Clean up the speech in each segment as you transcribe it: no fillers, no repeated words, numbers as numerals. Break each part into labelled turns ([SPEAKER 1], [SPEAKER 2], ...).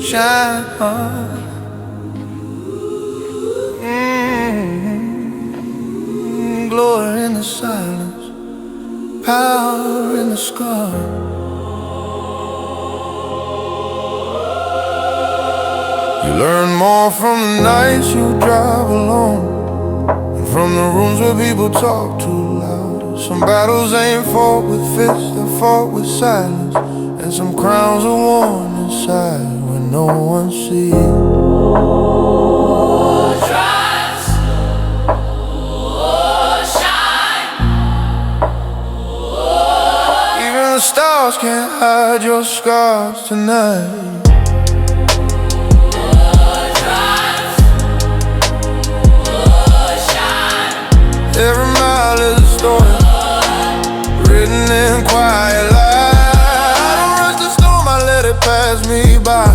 [SPEAKER 1] shine hard. Glory in the silence, power in the scar. You learn more from the nights you drive alone, and from the rooms where people talk too loud. Some battles ain't fought with fists, they're fought with silence. And some crowns are worn inside when no one sees. The stars can't hide your scars tonight. Every mile is a story written in quiet light. I don't rush the storm, I let it pass me by.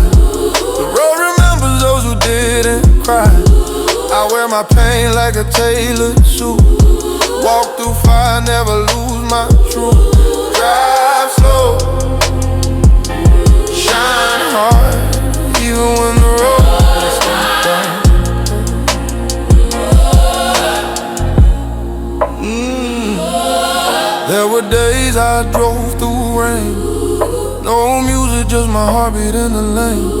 [SPEAKER 1] The road remembers those who didn't cry. I wear my pain like a tailored suit. Walk through fire, never lose my truth. Drive slow, shine hard, even when the road is dark. There were days I drove through rain, no music, just my heartbeat in the lane.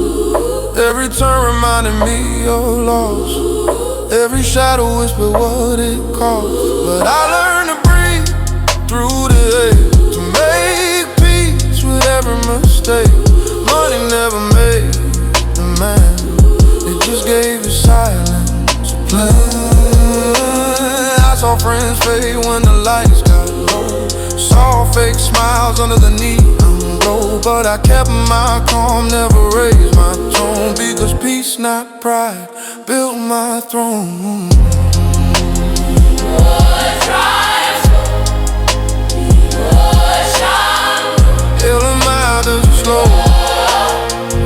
[SPEAKER 1] Every turn reminded me of loss, every shadow whispered what it cost. But I learned to breathe through the air, to make peace with every mistake. Money never made the man, it just gave you silence to play. I saw friends fade when the lights got low, saw fake smiles under the neon glow. But I kept my calm, never raised my tone, because peace, not pride, built my throne. Slow,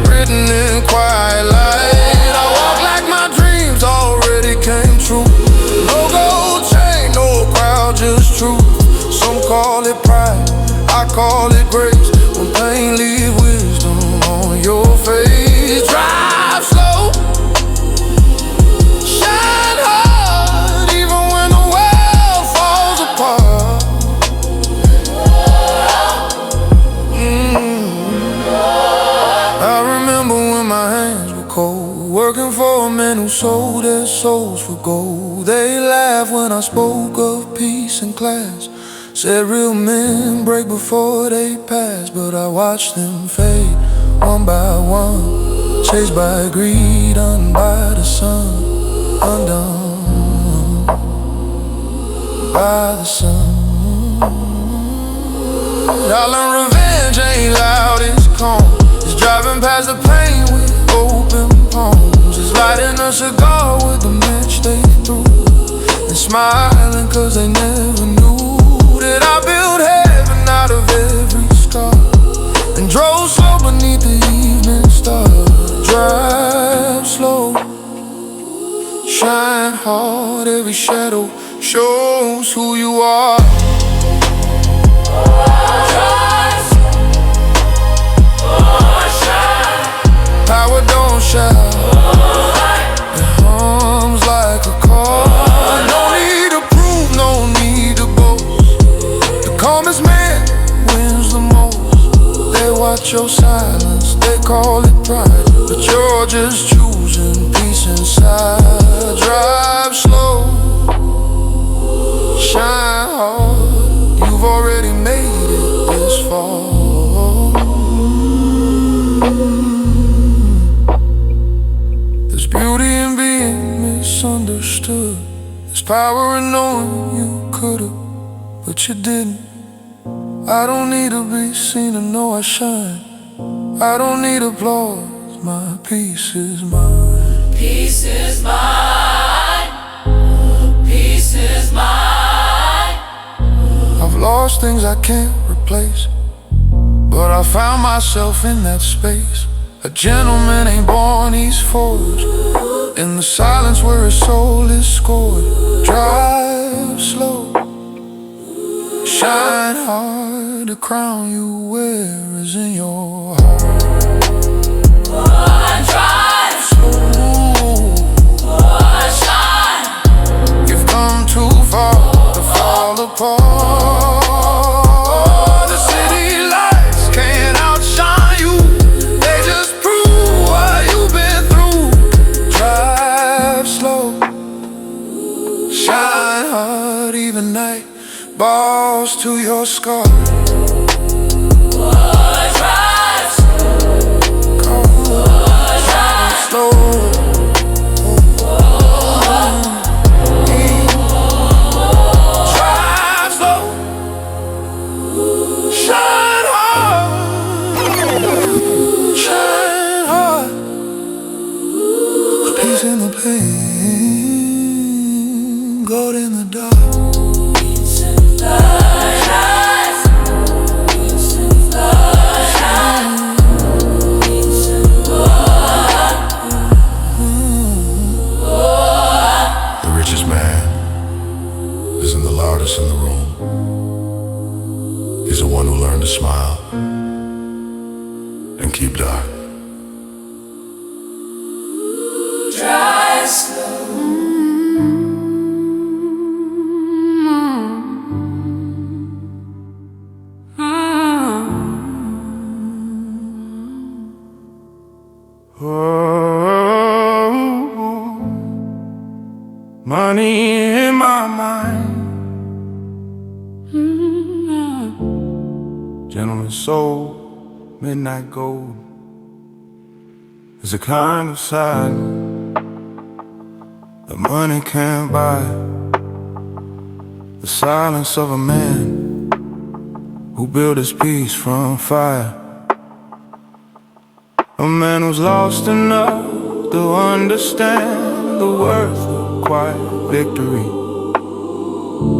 [SPEAKER 1] written in quiet light. I walk like my dreams already came true. No gold chain, no crowd, just truth. Some call it pride, I call it grace. When pain leaves wisdom on your face. Drive slow, shine hard, even when the world falls apart. Working for a man who sold their souls for gold. They laughed when I spoke of peace and class, said real men break before they pass. But I watched them fade one by one, chased by greed, undone by the sun, undone by the sun. I learned revenge ain't loud, it's calm. It's driving past the pain with open palms. It's lighting a cigar with the match they threw, and smiling cause they never knew that I built heaven out of every scar, and drove slow beneath the evening star. Drive slow, shine hard, every shadow shows who you are. Power don't shout, it hums like a call. No need to prove, no need to boast. The calmest man wins the most. They watch your silence, they call it pride, but you're just choosing peace inside. Drive slow, shine hard, you've already made it this far. Beauty in being misunderstood. There's power in knowing you could've, but you didn't. I don't need to be seen to know I shine. I don't need applause, my peace is mine.
[SPEAKER 2] Peace is mine. Peace is mine.
[SPEAKER 1] I've lost things I can't replace, but I found myself in that space. A gentleman ain't born, he's forged in the silence where his soul is scored. Drive slow, shine hard, the crown you wear is in your heart. apart. The city lights can't outshine you. They just prove what you've been through. Drive slow, shine hard, even night. Balls to your skull.
[SPEAKER 2] Drive slow.
[SPEAKER 1] In the pain, God in the dark. The richest man isn't the loudest in the room. He's the one who learned to smile and keep dark.
[SPEAKER 2] Drive slow.
[SPEAKER 1] Oh, money in my mind. Gentleman's soul, midnight gold. Is a kind of sadness that money can't buy. The silence of a man who built his peace from fire. A man who's lost enough to understand the worth of quiet victory.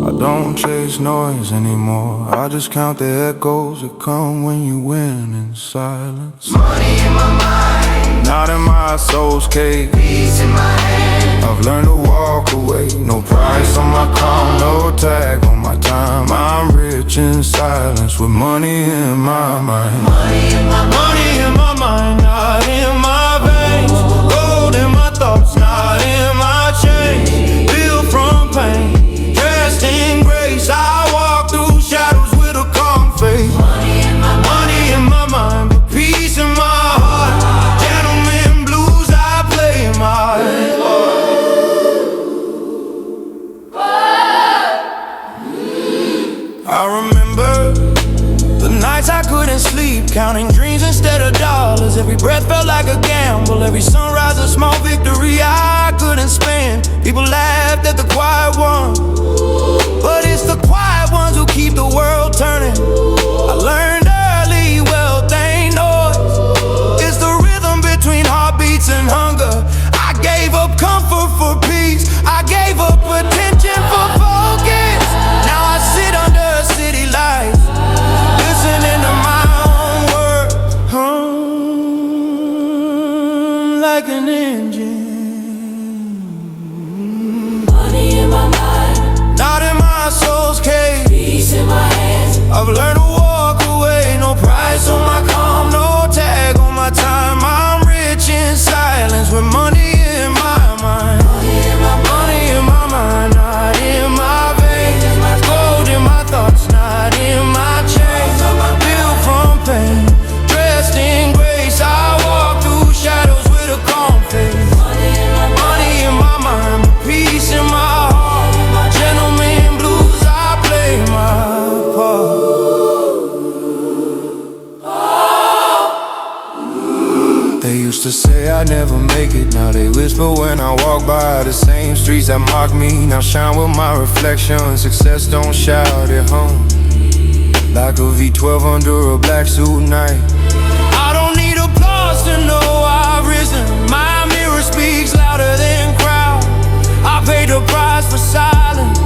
[SPEAKER 1] I don't chase noise anymore. I just count the echoes that come when you win in silence.
[SPEAKER 2] Money in my mind,
[SPEAKER 1] not in my soul's cave.
[SPEAKER 2] peace in my hand.
[SPEAKER 1] I've learned to walk away. No price on my calm, no tag on my time. I'm rich in silence with money in my mind.
[SPEAKER 2] Money in my mind,
[SPEAKER 1] Money in my mind, not in my veins. Gold in my thoughts, not in my chains. Built from pain, dressed in grace. I walk through shadows with a calm face.
[SPEAKER 2] money in my mind,
[SPEAKER 1] Money in my mind, but peace in my heart. Gentleman blues, I play in my heart. I remember the nights I couldn't sleep, counting dreams instead of dollars. Every breath felt like a gamble. Every sunrise a small victory I couldn't spend. People laughed at the quiet ones, but it's the quiet ones who keep the world turning. I learned early, wealth ain't noise. It's the rhythm between heartbeats and hunger. I gave up comfort for peace. I gave up attention for focus. Now I sit under city lights, listening to my own words, like an engine.
[SPEAKER 2] money in my mind,
[SPEAKER 1] Not in my soul's cave.
[SPEAKER 2] peace in my hands.
[SPEAKER 1] I've learned to walk away. No price on my calm, no tag on my time. I'm rich in silence with money in my mind.
[SPEAKER 2] Money in my mind,
[SPEAKER 1] Money in my mind, not in my veins. Gold in my thoughts, not in my chains. Built from pain, dressed in grace. I walk through shadows with a calm face.
[SPEAKER 2] money in my mind,
[SPEAKER 1] Money in my mind, but peace in my heart. Gentleman blues, I play my part. They used to say I'd never make it. Now they whisper when I walk by the same streets that mock me. Now shine with my reflection. Success don't shout at home. Like a V12 under a black suit night. I don't need applause to know I've risen. My mirror speaks louder than crowd. I paid the price for silence,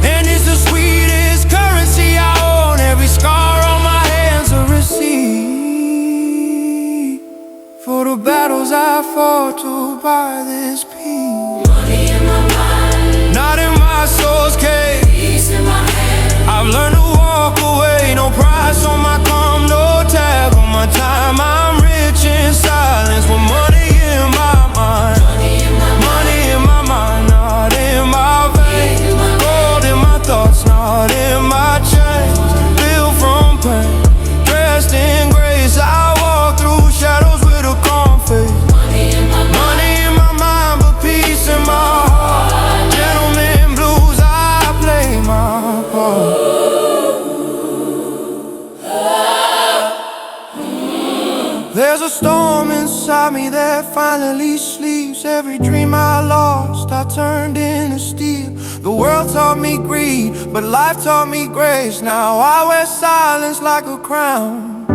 [SPEAKER 1] and it's the sweetest currency I own. Every scar on my hands a receipt for the battles I fought to buy this peace.
[SPEAKER 2] money in my mind,
[SPEAKER 1] Not in my soul's cave.
[SPEAKER 2] peace in my hands.
[SPEAKER 1] I've learned to walk away. No price on my calm, no tag on my time. I'm rich in silence with money in my mind.
[SPEAKER 2] Money in my mind,
[SPEAKER 1] Money in my mind, not in my veins. Gold in my thoughts, There's a storm inside me that finally sleeps. Every dream I lost, I turned into steel. The world taught me greed, but life taught me grace. Now I wear silence like a crown.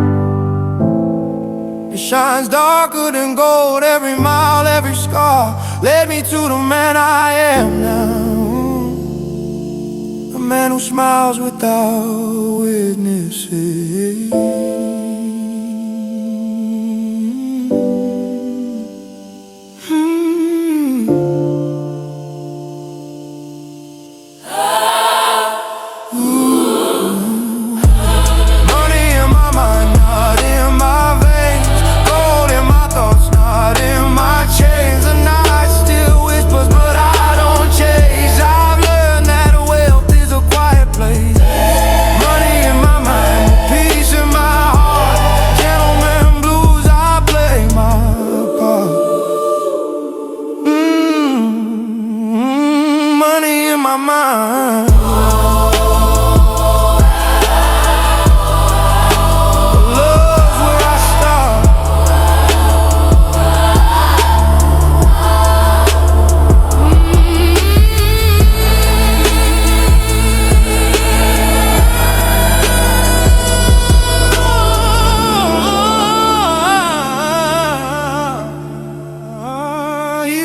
[SPEAKER 1] It shines darker than gold. Every mile, every scar led me to the man I am now. A man who smiles without witnesses.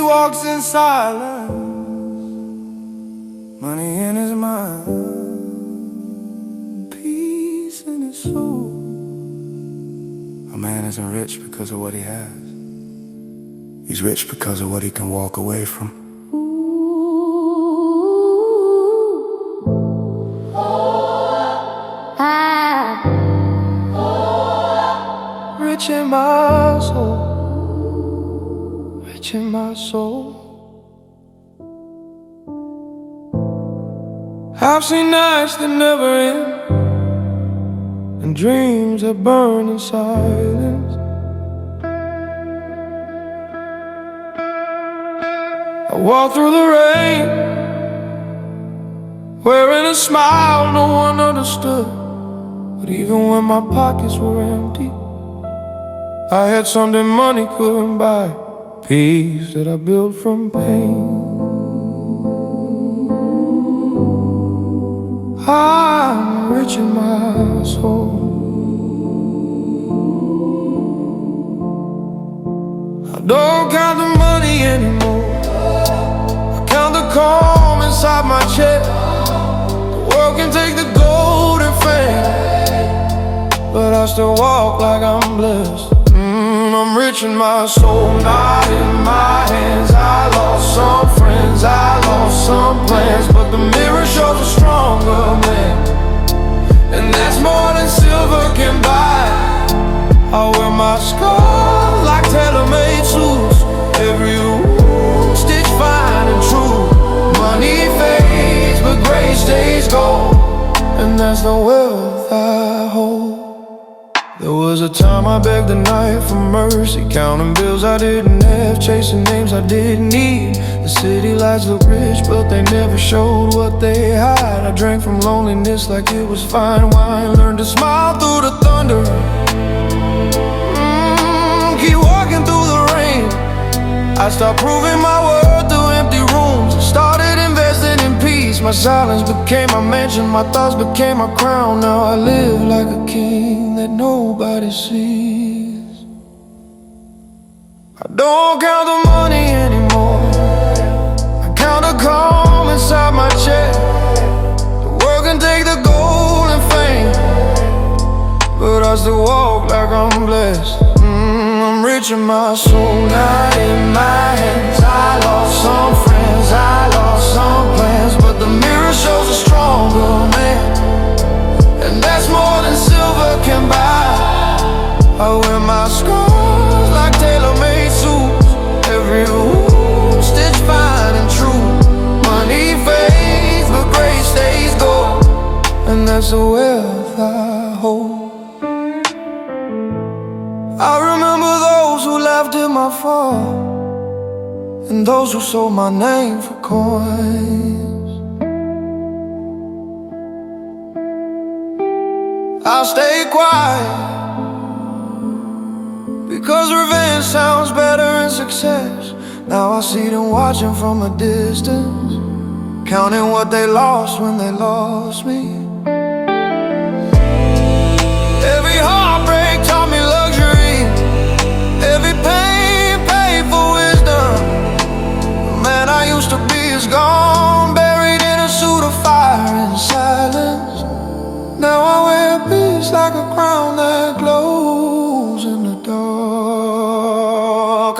[SPEAKER 1] Walks in silence, money in his mind, peace in his soul. A man isn't rich because of what he has. He's rich because of what he can walk away from. Rich in my soul. In my soul, I've seen nights that never end, and dreams that burn in silence. I walk through the rain, wearing a smile no one understood. But even when my pockets were empty, I had something money couldn't buy. Peace that I built from pain. I'm rich in my soul. I don't count the money anymore. I count the calm inside my chest. The world can take the gold and fame, but I still walk like I'm blessed. I'm rich in my soul, not in my hands. I lost some friends, I lost some plans, but the mirror shows a stronger man, and that's more than silver can buy. I wear my scars like tailor-made suits. Every wound stitched fine and true. Money fades, but grace stays gold, and that's the wealth I hold. There was a time I begged the night for mercy, counting bills I didn't have, chasing names I didn't need. The city lights look rich, but they never showed what they hide. I drank from loneliness like it was fine wine, learned to smile through the thunder. Keep walking through the rain. I stopped proving my worth through empty rooms, started investing in peace. My silence became my mansion, my thoughts became my crown. Now I live like a king that nobody sees. I don't count the money anymore. I count the calm inside my chest. The world can take the gold and fame, but I still walk like I'm blessed. I'm rich in my soul, not in my hands. I lost some friends, I lost some plans, but the mirror shows a stronger man, and that's more than silver can buy. I wear my scars like tailor-made suits. Every wound stitched fine and true. Money fades, but grace stays gold, and that's the wealth I hold. I remember those who laughed at my fall, and those who sold my name for coins. I'll stay quiet Because revenge sounds better than success. Now I see them watching from a distance, counting what they lost when they lost me. Every heartbreak taught me luxury, every pain paid for wisdom. The man I used to be is gone, buried in a suit of fire and silence. Now I wear peace like a crown that glows in the dark.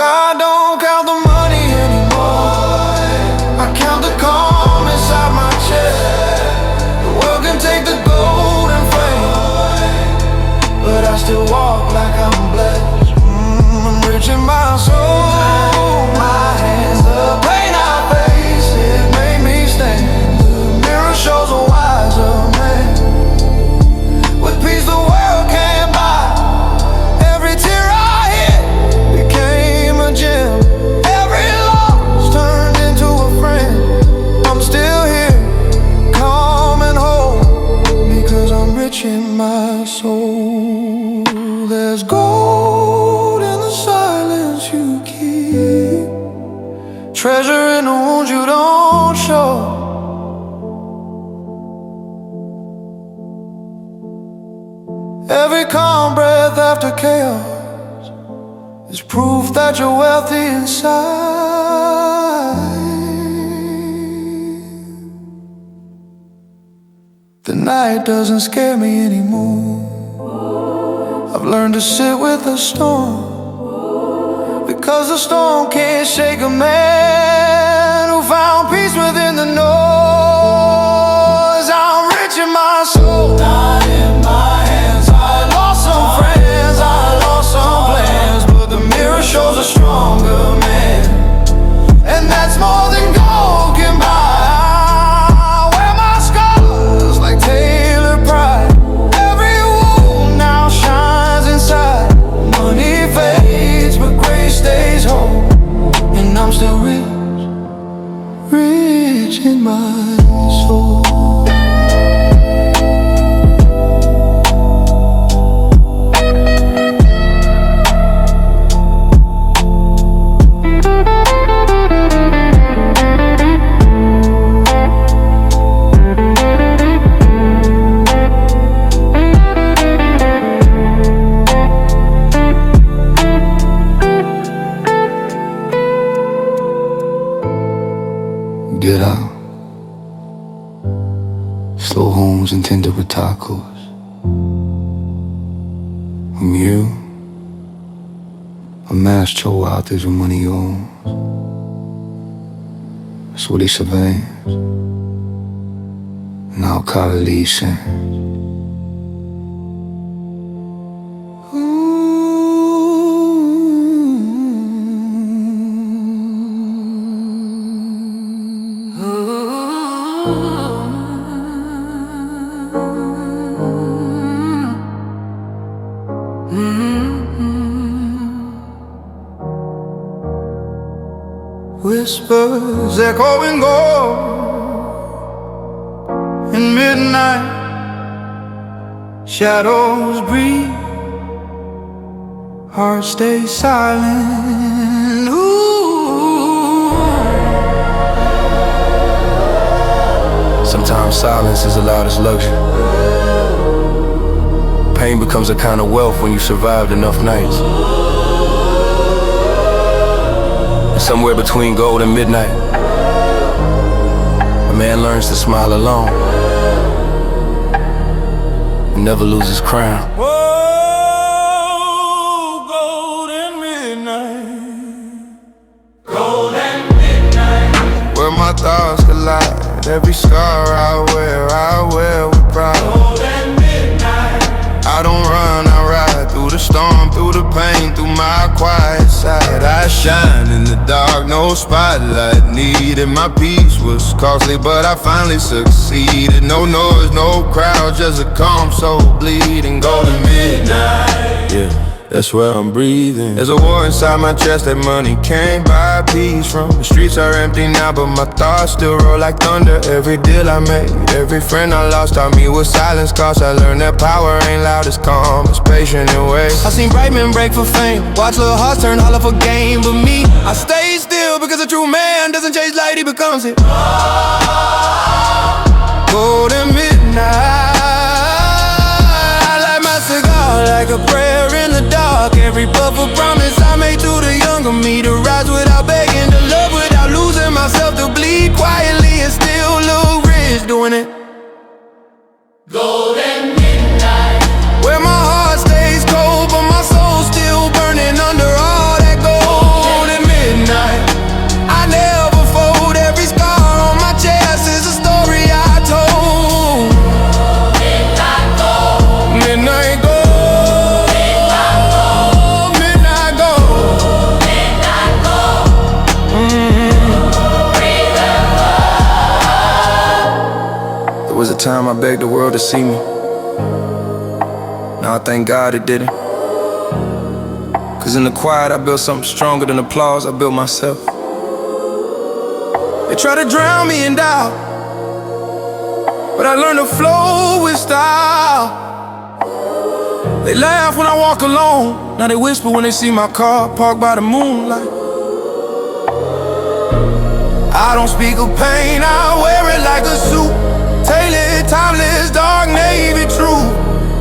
[SPEAKER 1] I don't count the money anymore, I count the calm inside my chest. The world can take the golden frame, but I still walk like I'm blessed. I'm rich in my soul, my hands, the pain I face, it made me stand. The mirror shows a wiser man. With peace the world can't buy. Every tear I hit became a gem. Every loss turned into a friend. I'm still here, calm and whole, because I'm rich in my soul. There's gold in the silence you keep, treasure in the wounds you don't show. Every calm breath after chaos is proof that you're wealthy inside. The night doesn't scare me anymore. I've learned to sit with the storm, because the storm can't shake a man who found peace within the noise. I'm rich in my soul, not in my hands. I lost some friends, I lost some plans, but the mirror shows a stronger man, and that's more than gold can buy. I wear my scars like tailored pride. Every wound now shines inside. Money fades, but grace stays whole, and I'm still rich, rich in my soul. Get out, slow homes intended with tacos. From you, a mass show out there's money owns. Sweetie Savannah, now Carly Sands. Whispers echoing gold in midnight, shadows breathe, heart stays silent. Ooh. Sometimes silence is the loudest luxury. Pain becomes a kind of wealth when you survived enough nights. Somewhere between gold and midnight, a man learns to smile alone and never lose his crown. Whoa, golden midnight, golden midnight, where my thoughts collide. Every scar I wear with pride. Golden midnight, I don't run, I ride through the storm, through the pain, through my quiet side. I shine in the dark, no spotlight needed. My peace was costly, but I finally succeeded. No noise, no crowd, just a calm soul bleeding. Golden midnight, yeah. That's where I'm breathing. There's a war inside my chest that money can't buy peace from. The streets are empty now, but my thoughts still roll like thunder. Every deal I made, every friend I lost taught me what silence costs. I learned that power ain't loud, it's calm, it's patient and wait. I seen bright men break for fame, watch little hearts turn hollow for gain. But me, I stay still because a true man doesn't chase light, he becomes it. Golden midnight, I light my cigar like a prayer in the dark. Every puff a promise I made to the younger me, to rise without begging, to love without losing myself, to bleed quietly and still look rich doing it.
[SPEAKER 2] Golden midnight,
[SPEAKER 1] where my heart stays cold, but my soul still burning under all that gold at midnight. I never fold, every scar on my chest is a story I told.
[SPEAKER 2] midnight gold,
[SPEAKER 1] Midnight gold, midnight gold,
[SPEAKER 2] midnight gold, breathe and love.
[SPEAKER 1] There was a time I begged the world to see me. Now I thank God it didn't. Cause in the quiet I built something stronger than applause, I built myself. They try to drown me in doubt, but I learned to flow with style. They laugh when I walk alone, now they whisper when they see my car parked by the moonlight. I don't speak of pain, I wear it like a suit. Tailored, timeless, dark navy true.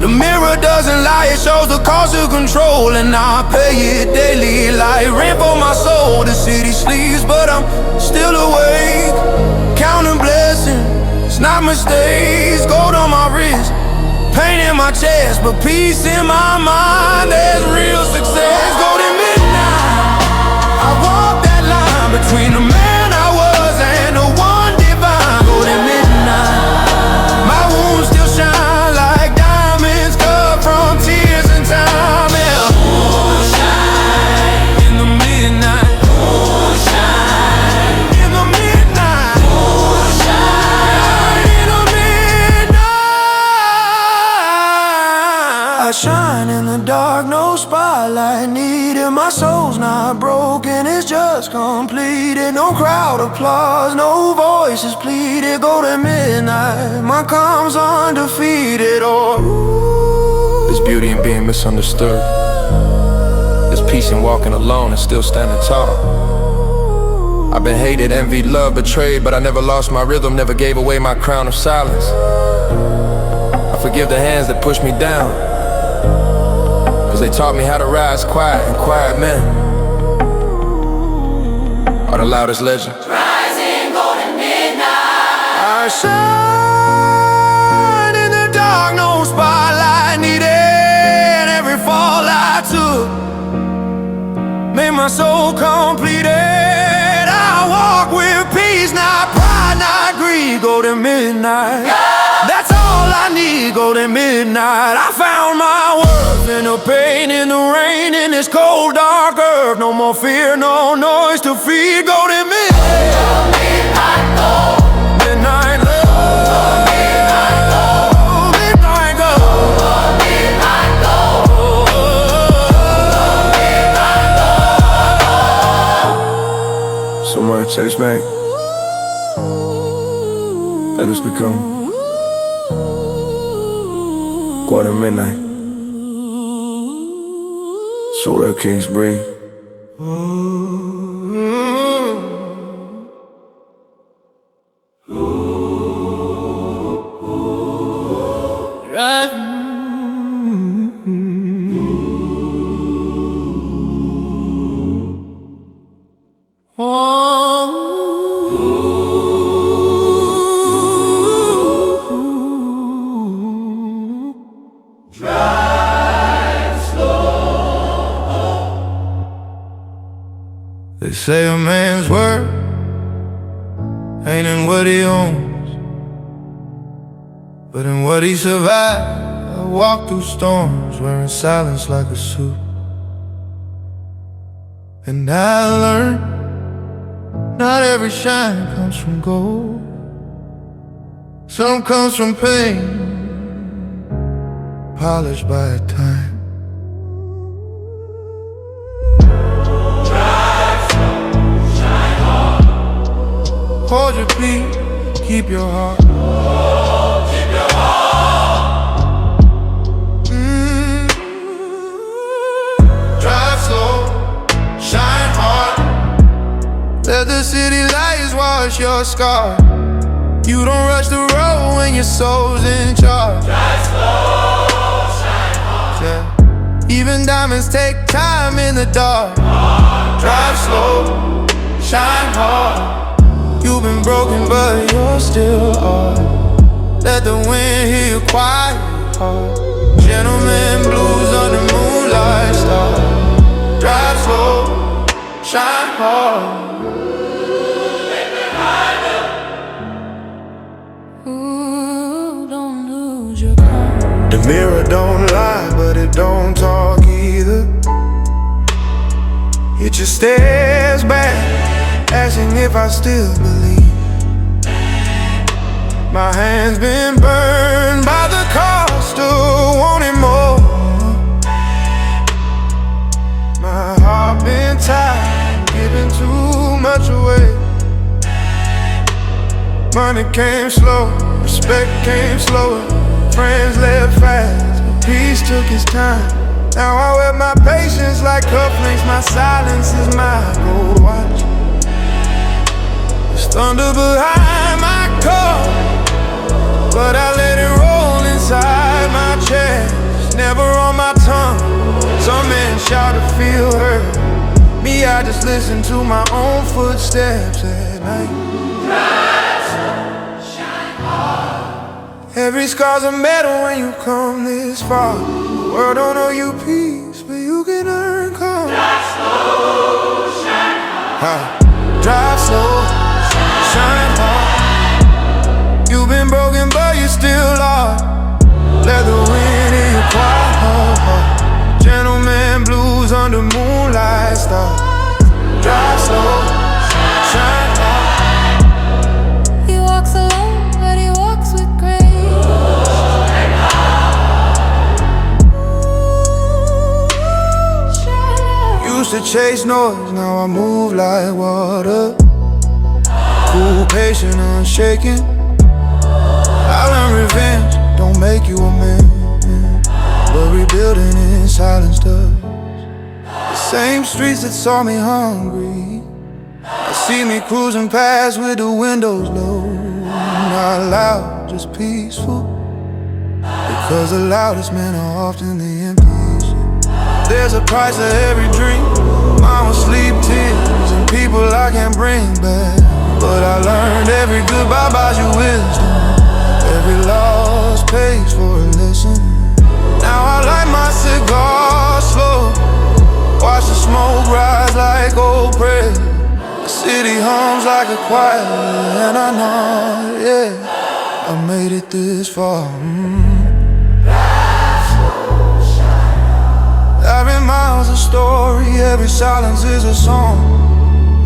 [SPEAKER 1] The mirror doesn't lie, it shows the cost of control, and I pay it daily like rent for my soul. The city sleeps, but I'm still awake, counting blessings, it's not mistakes. Gold on my wrist, pain in my chest, but peace in my mind. There's real success. Golden midnight, I walk that line between the man I was and the one divine. Golden midnight, my wounds still shine like diamonds cut from tears and time. Yeah.
[SPEAKER 2] Moonshine,
[SPEAKER 1] In the midnight,
[SPEAKER 2] moonshine,
[SPEAKER 1] in the midnight,
[SPEAKER 2] moonshine,
[SPEAKER 1] in the midnight. I shine in the dark, no spotlight needed. My soul's not broken, it's just completed. No crowd applause, no voices pleaded. Golden midnight, my calm's undefeated. Oh, there's beauty in being misunderstood. There's peace in walking alone and still standing tall. I've been hated, envied, loved, betrayed, but I never lost my rhythm, never gave away my crown of silence. I forgive the hands that pushed me down, cause they taught me how to rise quiet, and quiet men are the loudest legends.
[SPEAKER 2] rising golden midnight.
[SPEAKER 1] I shine in the dark, no spotlight needed. Every fall I took made my soul completed. I walk with peace, not pride, not greed. Golden midnight, that's all I need. Golden midnight, I found my worth in the pain, in the rain, in this cold dark earth. No more fear, no noise to feed. Golden midnight,
[SPEAKER 2] Midnight gold,
[SPEAKER 1] midnight love,
[SPEAKER 2] midnight gold,
[SPEAKER 1] midnight gold.
[SPEAKER 2] midnight gold, midnight gold.
[SPEAKER 1] So much takes back. Let us become quarter midnight. So that kings breathe. They say a man's worth ain't in what he owns, but in what he survived. I walk through storms wearing silence like a suit, and I learned not every shine comes from gold. Some comes from pain, polished by time. hold your peace, keep your heart.
[SPEAKER 2] Keep your heart.
[SPEAKER 1] Drive slow, shine hard. Let the city lights wash your scar. You don't rush the road when your soul's in charge.
[SPEAKER 2] Drive slow, shine hard.
[SPEAKER 1] Yeah. Even diamonds take time in the dark. Drive slow, shine hard. You've been broken but you're still hard. Let the wind hear your quiet heart. Gentleman blues under moonlight star. Drive slow, shine hard.
[SPEAKER 3] Ooh, don't lose your calm.
[SPEAKER 1] The mirror don't lie, but it don't talk either. It just stares back, asking if I still believe. My hand's been burned by the cost of wanting more. My heart been tired, giving too much away. Money came slow, respect came slower. Friends left fast, but peace took its time. Now I wear my patience like cufflinks. My silence is my gold watch. There's thunder behind my car, but I let it roll inside my chest. Never on my tongue. Some men shout to feel heard. Me, I just listen to my own footsteps at night. Every scar's a medal when you come this far. The world don't owe you peace, but you can earn calm.
[SPEAKER 2] Drive slow, shine hard.
[SPEAKER 1] Drive slow, shine hard. You've been broken, but you still are. Let the wind in your quiet heart. Gentleman blues under moonlight stars. Drive slow, shine hard.
[SPEAKER 3] He walks alone, but he walks with grace.
[SPEAKER 1] Used to chase noise, now I move like water. Cool, patient, unshaken. I learned revenge don't make you a man, but rebuilding in silence does. The same streets that saw me hungry, I see me cruising past with the windows low. Not loud, just peaceful, because the loudest men are often the emptiest. There's a price to every dream. Mama sleep tears and people I can't bring back, but I learned every goodbye buys you wisdom. Every loss pays for a lesson. Now I light my cigar slow, watch the smoke rise like old prayer. The city hums like a choir, and I know, yeah, I made it this far. Every mile's a story, every silence is a song.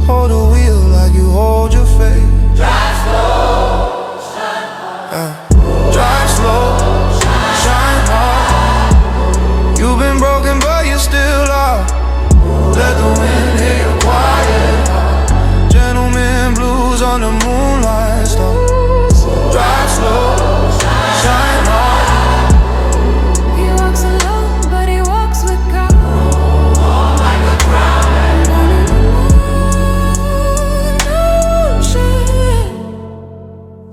[SPEAKER 1] Hold the wheel like you hold your faith.
[SPEAKER 2] Drive slow, shine hard.
[SPEAKER 1] Drive slow, shine hard. You've been broken, but you still are. Let the wind hear your quiet heart. Gentleman blues on the moonlight stars. Drive slow, shine hard.
[SPEAKER 3] He walks alone, but he walks with God.
[SPEAKER 2] Like a crown.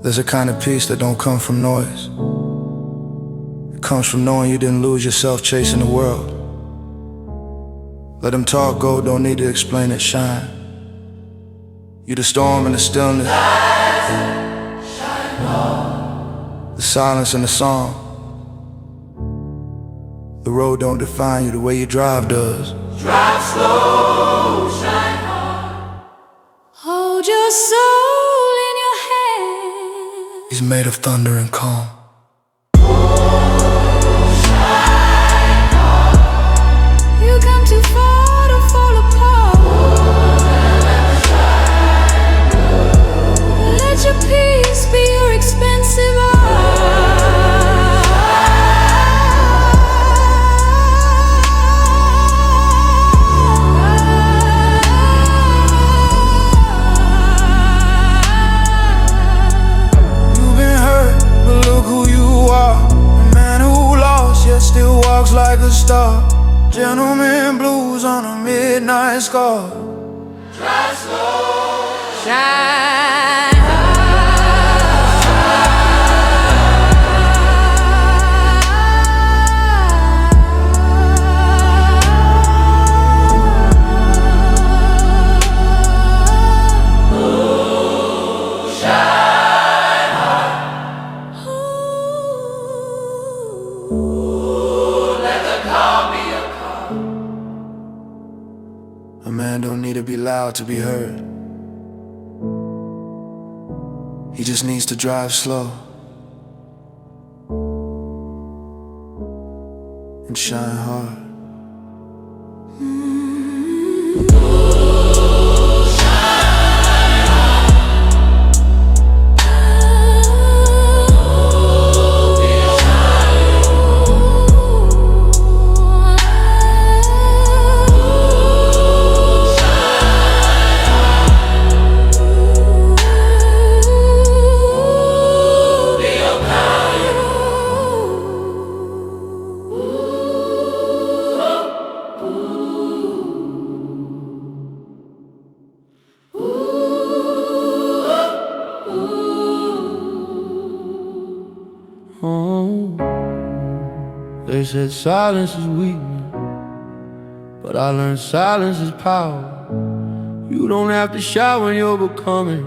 [SPEAKER 1] There's a kind of peace that don't come from noise. It comes from knowing you didn't lose yourself chasing the world. Let them talk, go, don't need to explain it, shine. You the storm and the stillness, the silence and the song. The road don't define you, the way you drive does.
[SPEAKER 2] Drive slow, shine hard.
[SPEAKER 3] Hold your soul in your hand.
[SPEAKER 1] He's made of thunder and calm.
[SPEAKER 3] You come too far to fall apart. Let your peace be your expensive art.
[SPEAKER 1] midnight sky.
[SPEAKER 2] Drive slow,
[SPEAKER 3] Shine
[SPEAKER 1] A man don't need to be loud to be heard. He just needs to drive slow and shine hard. Oh, they said silence is weakness, but I learned silence is power. You don't have to shout when you're becoming.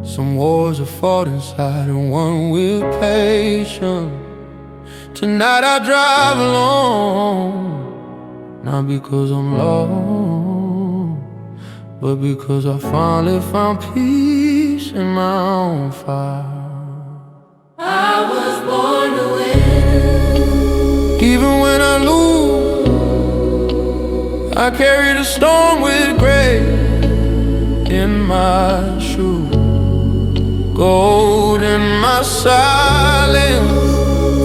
[SPEAKER 1] Some wars are fought inside and won with patience. Tonight I drive alone, not because I'm lost, but because I finally found peace in my own fire.
[SPEAKER 3] I was born to win.
[SPEAKER 1] Even when I lose, I carry the storm with grace in my shoe. Gold in my silence,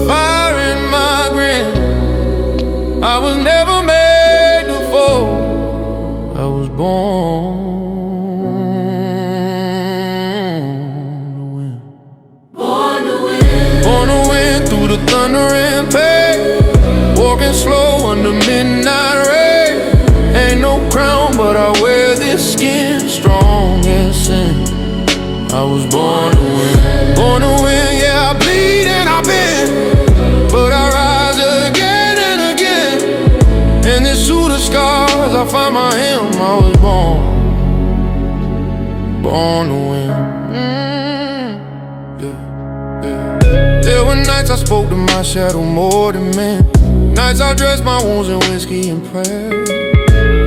[SPEAKER 1] fire in my grin. I was never made to fall, I was born to win. Born to win through the thunder and pain, walking slow under midnight rain. Ain't no crown, but I wear this skin strong as sin. I was born to win, yeah, I bleed and I bend, but I rise again and again. In this suit of scars, I find my hymn. I was born to win. There were nights I spoke to my shadow more than men. Nights I dressed my wounds in whiskey and prayer.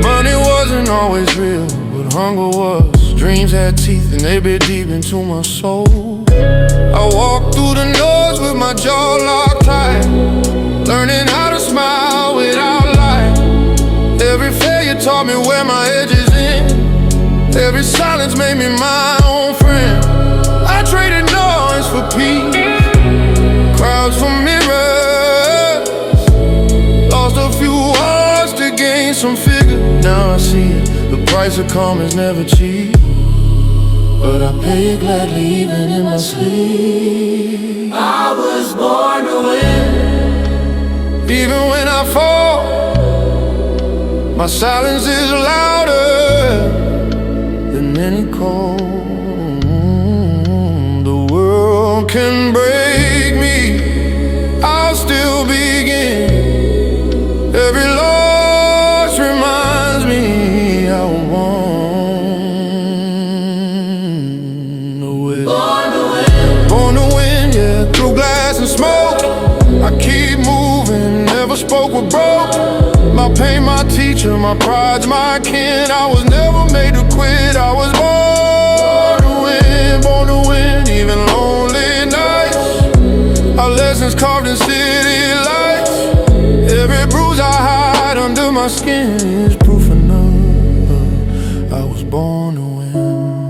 [SPEAKER 1] Money wasn't always real, but hunger was. Dreams had teeth and they bit deep into my soul. I walked through the noise with my jaw locked tight, learning how to smile without light. Every failure taught me where my edges end. Every silence made me my own friend. I traded noise for peace, crowds for mirrors, lost a few hearts to gain some figure. Now I see it, the price of calm is never cheap, but I pay it gladly even in my sleep.
[SPEAKER 2] I was born to win.
[SPEAKER 1] Even when I fall, my silence is louder than any call. The world can break me, I'll still begin. Every loss reminds me I won to win. Born to win, yeah, through glass and smoke. I keep moving, never spoke with broke. My pain, my teacher, my pride's my kin. I was never made to quit, I was born to win, even lonely nights. Our lessons carved in city lights. Every bruise I hide under my skin is proof enough I was born to win.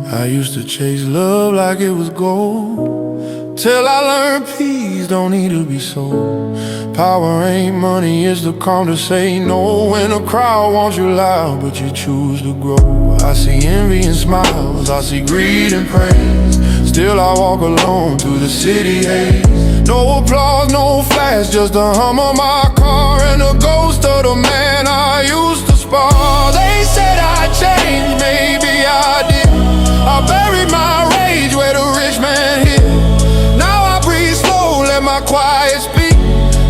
[SPEAKER 1] I used to chase love like it was gold, till I learned peace don't need to be sold. Power ain't money, it's the calm to say no when a crowd wants you loud, but you choose to grow. I see envy and smiles, I see greed and praise. Still I walk alone through the city haze. No applause, no flash, just the hum of my car and the ghost of the man I used to spar. They said I changed, maybe I did. I buried my rage where the rich man hid. Now I breathe slow, let my quiet speak.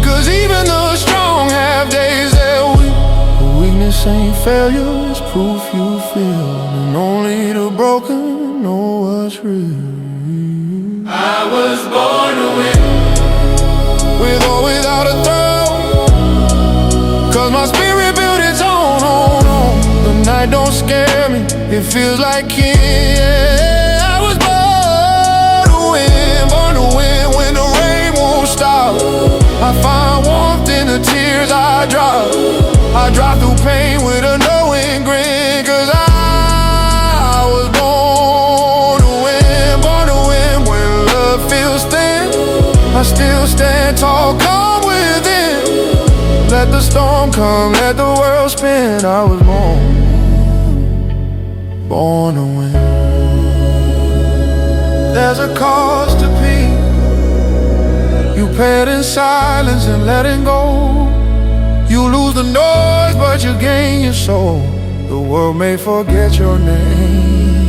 [SPEAKER 1] Cause even the strong have days they're weak. Weakness ain't failure, it's proof you feel. And only the broken know what's real.
[SPEAKER 2] I was born to win.
[SPEAKER 1] With or without a throne, cause my spirit built its own, The night don't scare me, it feels like kin. I was born to win when the rain won't stop. I find warmth in the tears I drop. I drive through pain with a knowing grin. Cause I was born to win when love feels thin. I still stand tall, calm within. Let the storm come, let the world spin. I was born to win. There's a cost to peace. You pay it in silence and letting go. You lose the noise, but you gain your soul. The world may forget your name,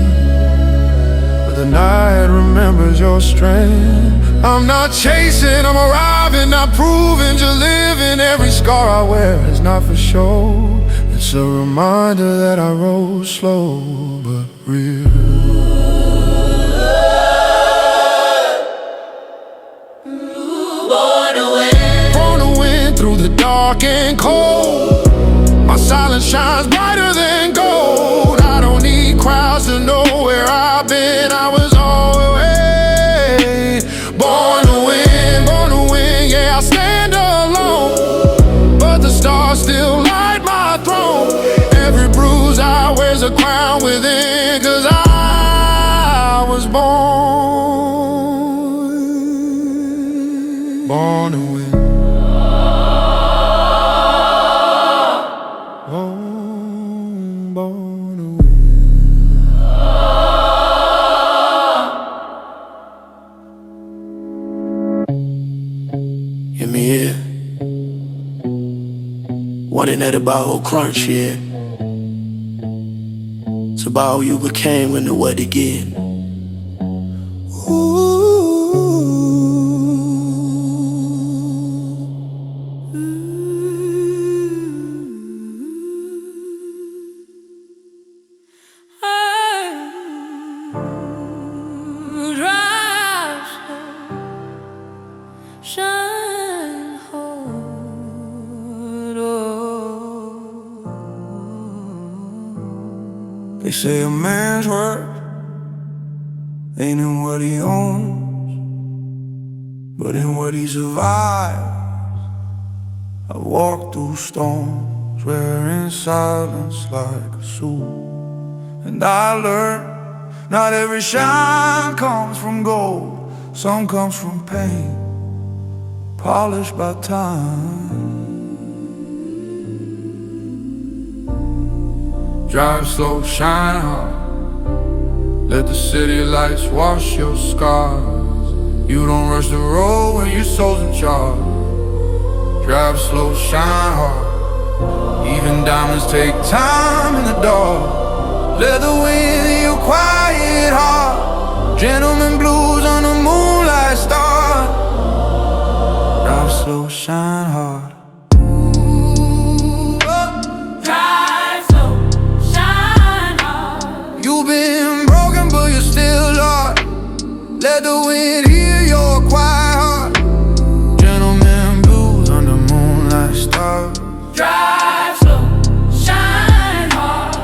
[SPEAKER 1] but the night remembers your strength. I'm not chasing, I'm arriving, not proving, just living. Every scar I wear is not for show. It's a reminder that I rose slow but real. Born to win through the dark and cold. My silence shines brighter than gold. I don't need crowds to know where I've been. I was always born to win, yeah, I stand alone. But the stars still light my throne. Every bruise I wear's a crown within. Cause I was born to win. Born to win.
[SPEAKER 4] Hear me here. One in that about whole crunch, yeah. It's about who you became when the what to get.
[SPEAKER 3] Shine hard,
[SPEAKER 1] They say a man's worth ain't in what he owns, but in what he survives. I walk through storms, wearing silence like a suit. And I learned not every shine comes from gold. Some comes from pain, polished by time. Drive slow, shine hard. Let the city lights wash your scars. You don't rush the road when your soul's in charge. Drive slow, shine hard. Even diamonds take time in the dark. Let the wind in your quiet heart. Gentleman blues on the moonlight star. Drive slow, shine hard.
[SPEAKER 3] drive slow, shine hard.
[SPEAKER 1] You've been broken but you're still hard. Let the wind hear your quiet heart. Gentleman blues on the moonlight star.
[SPEAKER 3] Drive slow, shine hard.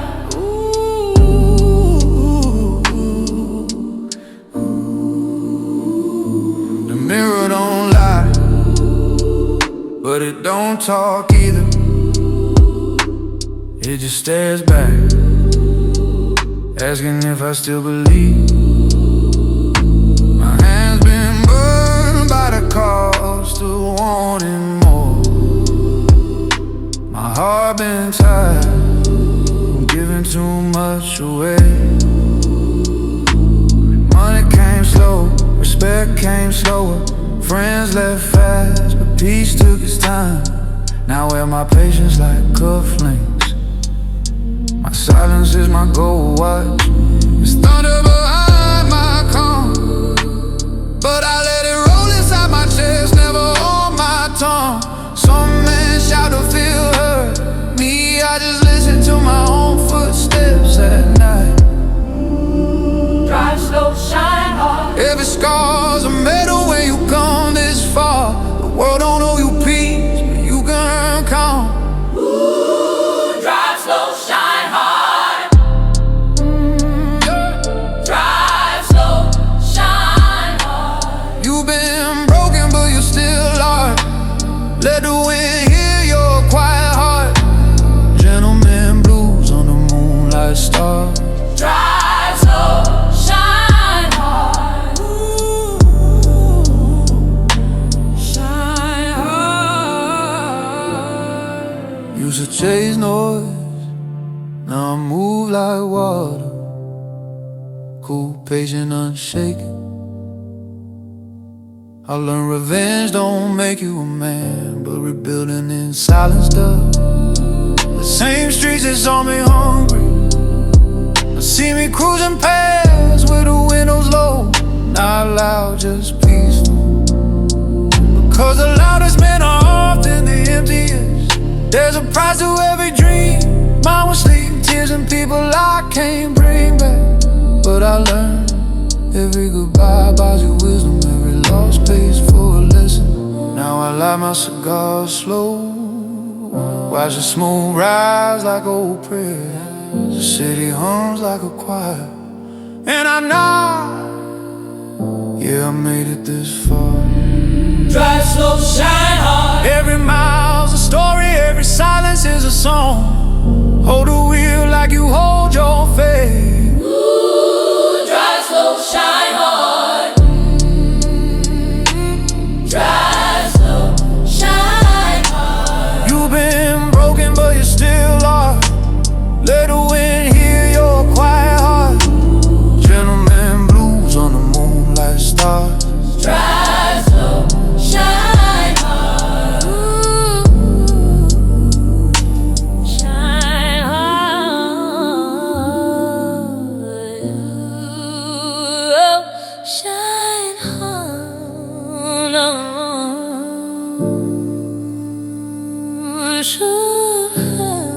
[SPEAKER 1] The mirror don't lie, but it don't talk either. It just stares back, asking if I still believe. My hands been burned by the cost of wanting more. My heart been tired from giving too much away. Money came slow, respect came slower. Friends left fast, but peace took its time. Now wear my patience like cufflinks. My silence is my gold watch. It's thunder behind my calm, but I let it roll inside my chest, never on my tongue. Some men shout to feel hurt. Me, I just listen to my own footsteps at night.
[SPEAKER 3] Drive slow, shine hard.
[SPEAKER 1] Every scar's a medal when you come this far. The world don't owe you peace, but you can earn calm.
[SPEAKER 3] Ooh, drive slow, shine hard. Drive slow, shine hard.
[SPEAKER 1] You've been broken, but you still are. Let the wind hear your quiet heart. Gentleman blues on the moonlight star.
[SPEAKER 3] Drive slow, shine hard. Ooh, shine hard.
[SPEAKER 1] Used to chase noise, now I move like water. Cool, patient, unshaken. I learned revenge don't make you a man, but rebuilding in silence does. The same streets that saw me hungry now see me cruising past with the windows low. Not loud, just peaceful. Because the loudest men are often the emptiest. There's a price to every dream. Mine was sleep, tears and people I can't bring back. But I learned every goodbye buys you wisdom. Every loss pays for a lesson. Now I light my cigar slow, watch the smoke rise like old prayers. The city hums like a choir, and I nod. Yeah, I made it this far.
[SPEAKER 3] Drive slow, shine hard.
[SPEAKER 1] Every mile's a story, every silence is a song. Hold the wheel like you hold your faith.
[SPEAKER 3] Ooh, drive slow, shine hard. Drive slow, shine hard.
[SPEAKER 1] You've been broken, but you still are. Let the wind hear your quiet heart. Gentleman blues on the moonlight stars.
[SPEAKER 3] Drive slow, shine hard. Ooh, shine hard. Ooh, shine hard.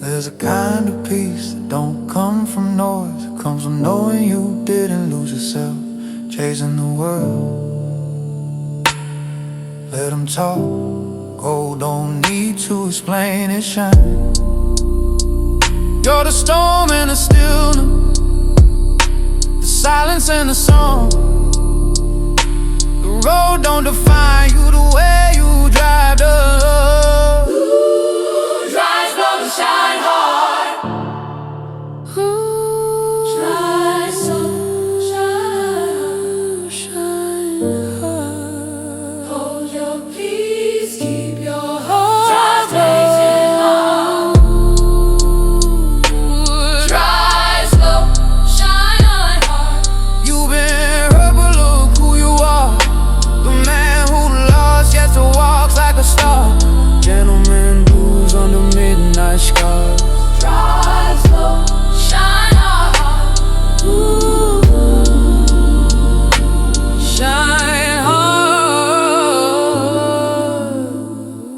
[SPEAKER 1] There's a kind of peace that don't come from noise. It comes from knowing you didn't lose yourself chasing the world. Let them talk. Gold don't need to explain its shine. You're the storm and the stillness, the silence and the song. The road don't define you the way you drive the love.
[SPEAKER 3] Ooh, drive slow, shine hard. Ooh, drive slow, shine hard. Hold your peace, keep your heart blazing hard. Drive slow, shine hard.
[SPEAKER 1] You've been hurt, but look who you are. The man who lost yet still walks like a star. Gentleman blues on the midnight sky.
[SPEAKER 3] Drive slow, shine hard. Ooh, shine hard.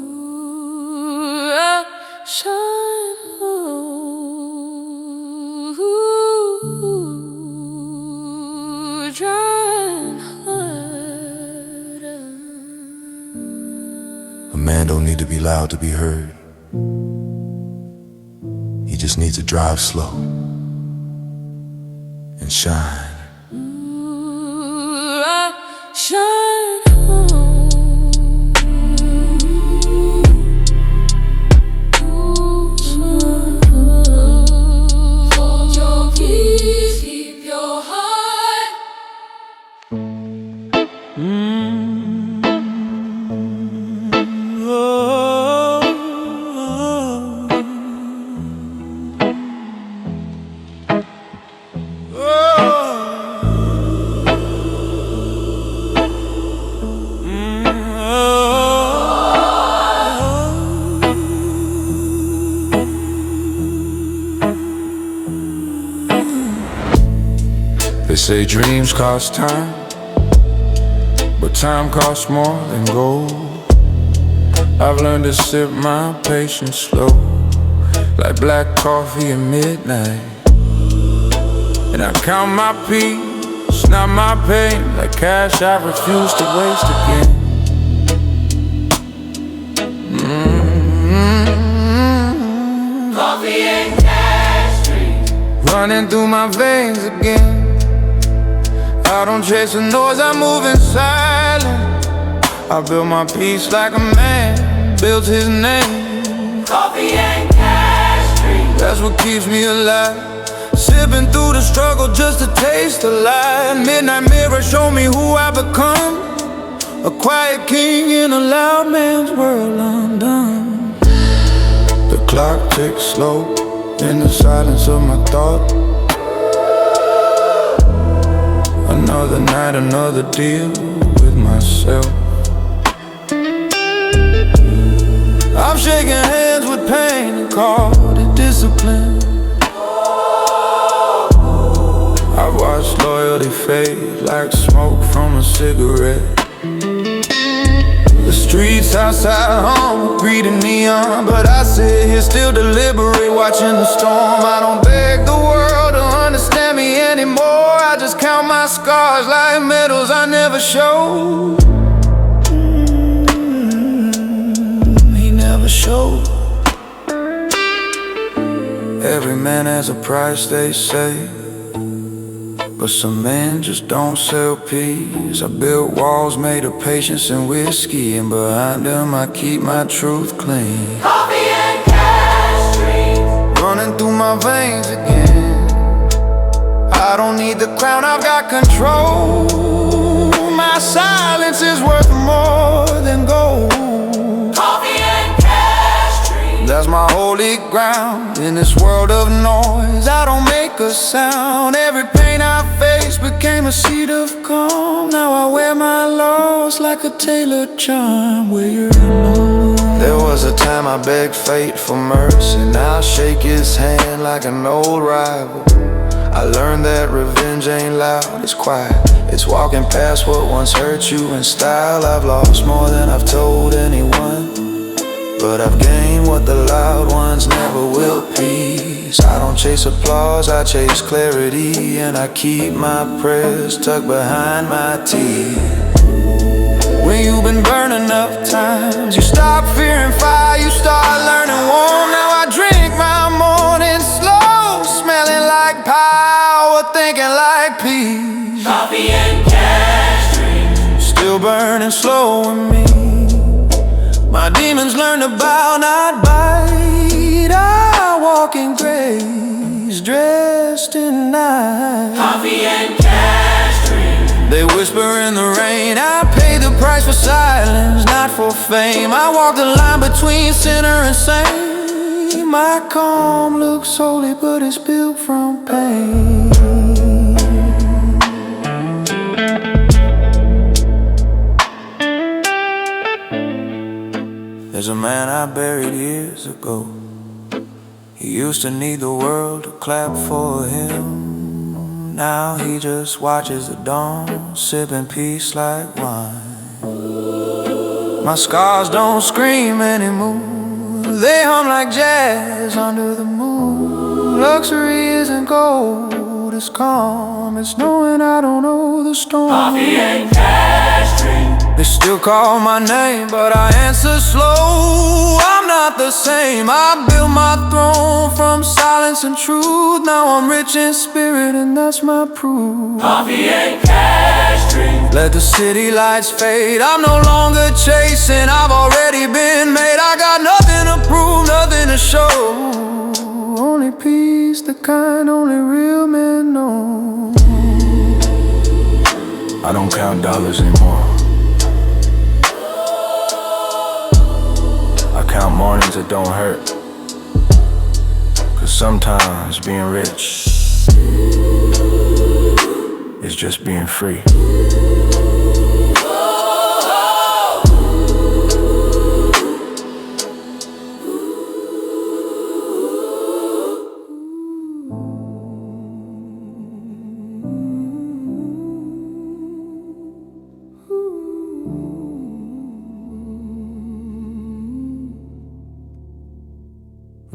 [SPEAKER 3] Ooh, shine hard. Ooh, shine hard.
[SPEAKER 5] A man don't need to be loud to be heard. He just needs to drive slow and shine.
[SPEAKER 3] Ooh, shine hard. Ooh, shine hard. Hold your peace, keep your heart.
[SPEAKER 1] say dreams cost time, but time costs more than gold. I've learned to sip my patience slow, like black coffee at midnight. And I count my peace, not my pain, like cash I refuse to waste again.
[SPEAKER 2] Coffee and cash dreams
[SPEAKER 1] Running through my veins again. I don't chase the noise, I move in silence. I build my peace like a man builds his name.
[SPEAKER 2] Coffee and cash dreams,
[SPEAKER 1] That's what keeps me alive. Sipping through the struggle just to taste the light. Midnight mirror, show me who I become. A quiet king in a loud man's world undone. The clock ticks slow in the silence of my thought. Another night, another deal with myself. I'm shaking hands with pain and called it discipline. I've watched loyalty fade like smoke from a cigarette. The streets outside home with greed and neon, but I sit here still deliberate, watching the storm. I don't beg the world to understand me anymore. I just count my scars like medals I never showed. He never showed. Every man has a price, they say, but some men just don't sell peace. I built walls made of patience and whiskey, and behind them I keep my truth clean.
[SPEAKER 2] coffee and cash dreams,
[SPEAKER 1] Running through my veins again. I don't need the crown, I've got control. My silence is worth more than gold.
[SPEAKER 2] coffee and cash dreams,
[SPEAKER 1] That's my holy ground. In this world of noise, I don't make a sound. Every pain I faced became a seed of calm. Now I wear my loss like a tailored charm. Where you're alone. There was a time I begged fate for mercy. Now I shake his hand like an old rival. I learned that revenge ain't loud, it's quiet. It's walking past what once hurt you in style. I've lost more than I've told anyone, but I've gained what the loud ones never will. Peace. I don't chase applause, I chase clarity, and I keep my prayers tucked behind my teeth. When you've been burned enough times, you stop fearing fire, you start learning warm. Now I drink my morning slow, smelling like power, thinking like peace.
[SPEAKER 2] coffee and cash dreams,
[SPEAKER 1] Still burning slow in me. My demons learn to bow, not bite. I walk in grace, dressed in night.
[SPEAKER 2] coffee and cash dreams,
[SPEAKER 1] They whisper in the rain. I pay the price for silence, not for fame. I walk the line between sinner and saint. My calm looks holy, but it's built from pain. There's a man I buried years ago. He used to need the world to clap for him. Now he just watches the dawn, sipping peace like wine. My scars don't scream anymore, they hum like jazz under the moon. Luxury isn't gold, it's calm. It's knowing I don't know the storm.
[SPEAKER 2] coffee and cash dreams,
[SPEAKER 1] They still call my name, but I answer slow. I'm not the same. I built my throne from silence and truth. Now I'm rich in spirit, and that's my proof.
[SPEAKER 2] coffee and cash dreams,
[SPEAKER 1] Let the city lights fade. I'm no longer chasing, I've already been made. I got nothing to prove, nothing to show. Only peace, the kind only real men know. I don't count dollars anymore. I count mornings that don't hurt. Cause sometimes being rich is just being free.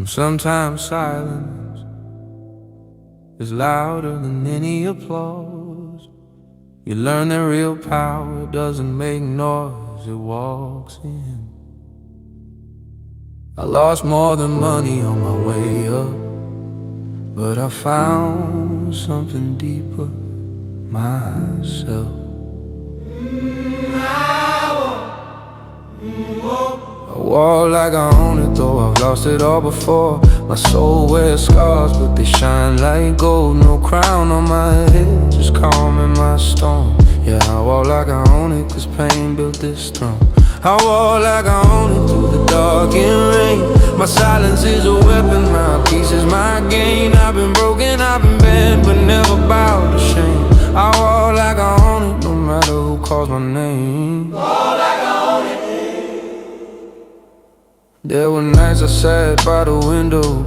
[SPEAKER 1] And sometimes silence is louder than any applause. You learn that real power doesn't make noise, it walks in. I lost more than money on my way up, but I found something deeper, myself. I walk like I own it, though I've lost it all before. My soul wears scars, but they shine like gold. No crown on my head, just calm in my storm. Yeah, I walk like I own it, cause pain built this throne. I walk like I own it through the dark and rain. My silence is a weapon, my peace is my gain. I've been broken, I've been bent, but never bowed to shame. I walk like I own it, no matter who calls my name. Walk like I own it. There were nights I sat by the window,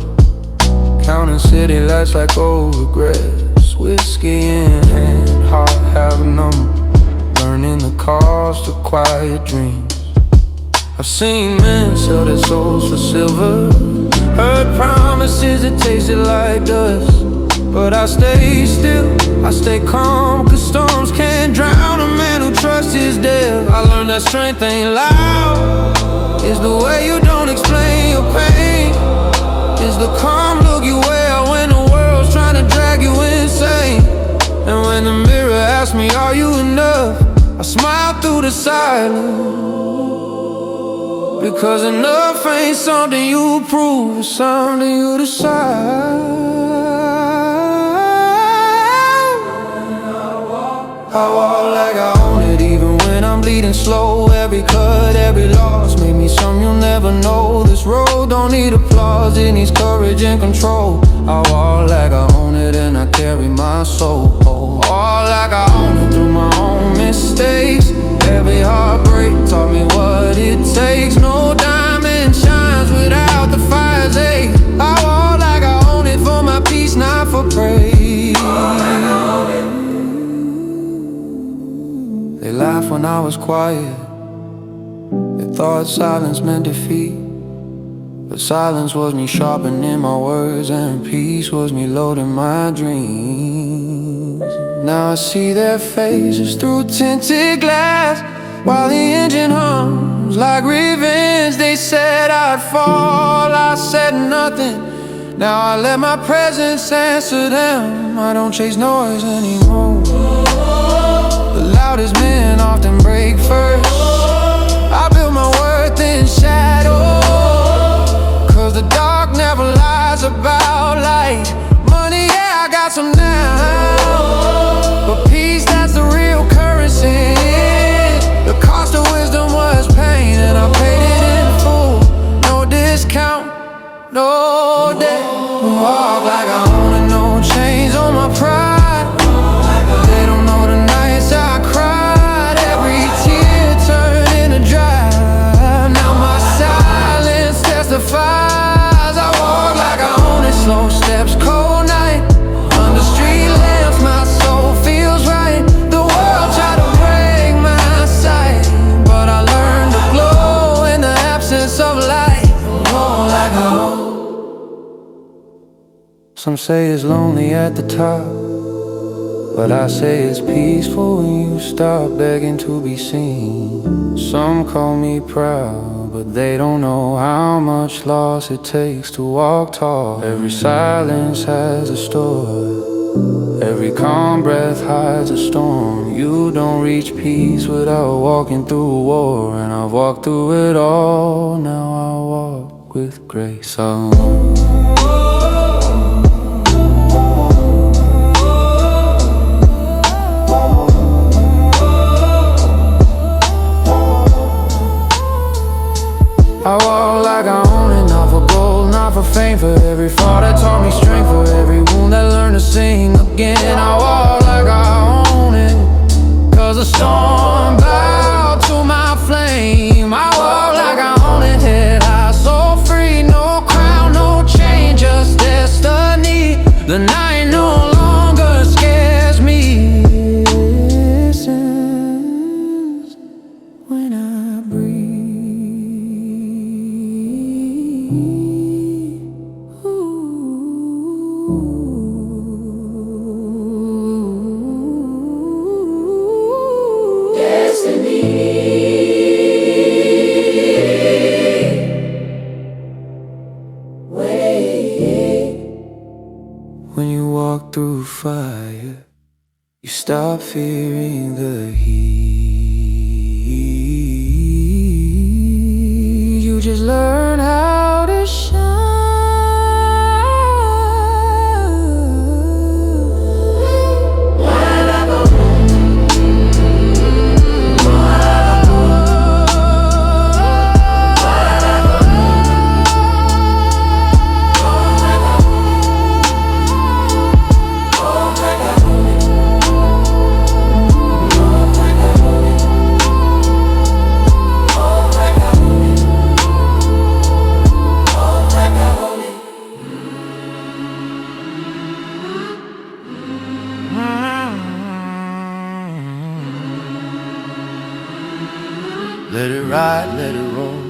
[SPEAKER 1] counting city lights like old regrets. Whiskey in hand, heart half numb, burning the cost of quiet dreams. I've seen men sell their souls for silver, heard promises that tasted like dust. But I stay still, I stay calm, cause storms can't drown a man who trusts his death. I learned that strength ain't loud, it's the way you don't explain your pain. It's the calm look you wear when the world's trying to drag you insane. And when the mirror asks me, are you enough? I smile through the silence, because enough ain't something you prove, it's something you decide. I walk like I own it, even when I'm bleeding slow. Every cut, every loss made me something you'll never know. This road don't need applause, it needs courage and control. I walk like I own it and I carry my soul. All like I own it through my own mistakes. Every heartbreak taught me what it takes. No diamond shines without the fire's ache. I walk like I own it for my peace, not for praise. They laughed when I was quiet, they thought silence meant defeat. But silence was me sharpening my words, and peace was me loading my dreams. Now I see their faces through tinted glass, while the engine hums like revenge. They said I'd fall, I said nothing. Now I let my presence answer them. I don't chase noise anymore. The loudest men often break first. I build my worth in shadow, cause the dark never lies about light. Money, yeah, I got some now, but peace, that's the real currency. The cost of wisdom was pain, and I paid it in full. No discount, no debt. Walk like I own it, no chains on my pride. They don't know the nights I cried, every tear turned into dry. Now my silence testifies. I walk like I own it, slow steps, cold night. Under street lamps, my soul feels right. The world tried to break my sight, but I learned to glow in the absence of light. Walk like I own. Some say it's lonely at the top, but I say it's peaceful when you stop begging to be seen. Some call me proud, but they don't know how much loss it takes to walk tall. Every silence has a story, every calm breath hides a storm. You don't reach peace without walking through war, and I've walked through it all. Now I walk with grace. I walk like I own it, not for gold, not for fame. For every fall that taught me strength, for every wound that learned to sing again. I walk like I own it, cause the storm bowed to my flame. I walk like I own it, head high, so free. No crown, no chain, just destiny. The night no longer scares me. Listens when I breathe. When you walk through fire, you stop fearing the heat. You just learn how to shine. Let it ride, let it roll.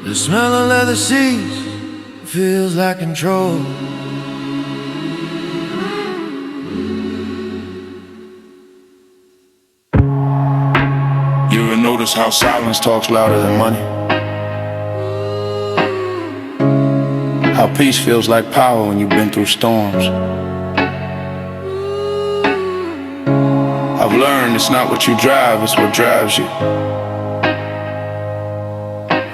[SPEAKER 1] The smell of leather seats feels like control.
[SPEAKER 6] You ever notice how silence talks louder than money? How peace feels like power when you've been through storms. I've learned it's not what you drive, it's what drives you.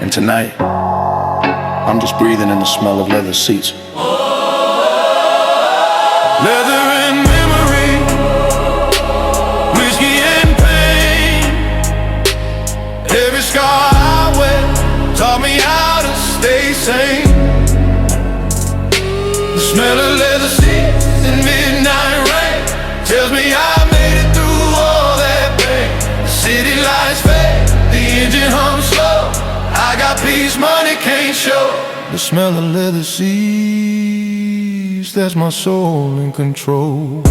[SPEAKER 6] And tonight, I'm just breathing in the smell of leather seats.
[SPEAKER 1] Leather and memory, whiskey and pain. Every scar I wear taught me how to stay sane. The smell of leather seats and midnight rain tells me I made it through all that pain. The city lights fade, the engine hums slow. I got peace money can't show. The smell of leather seats, that's my soul in control.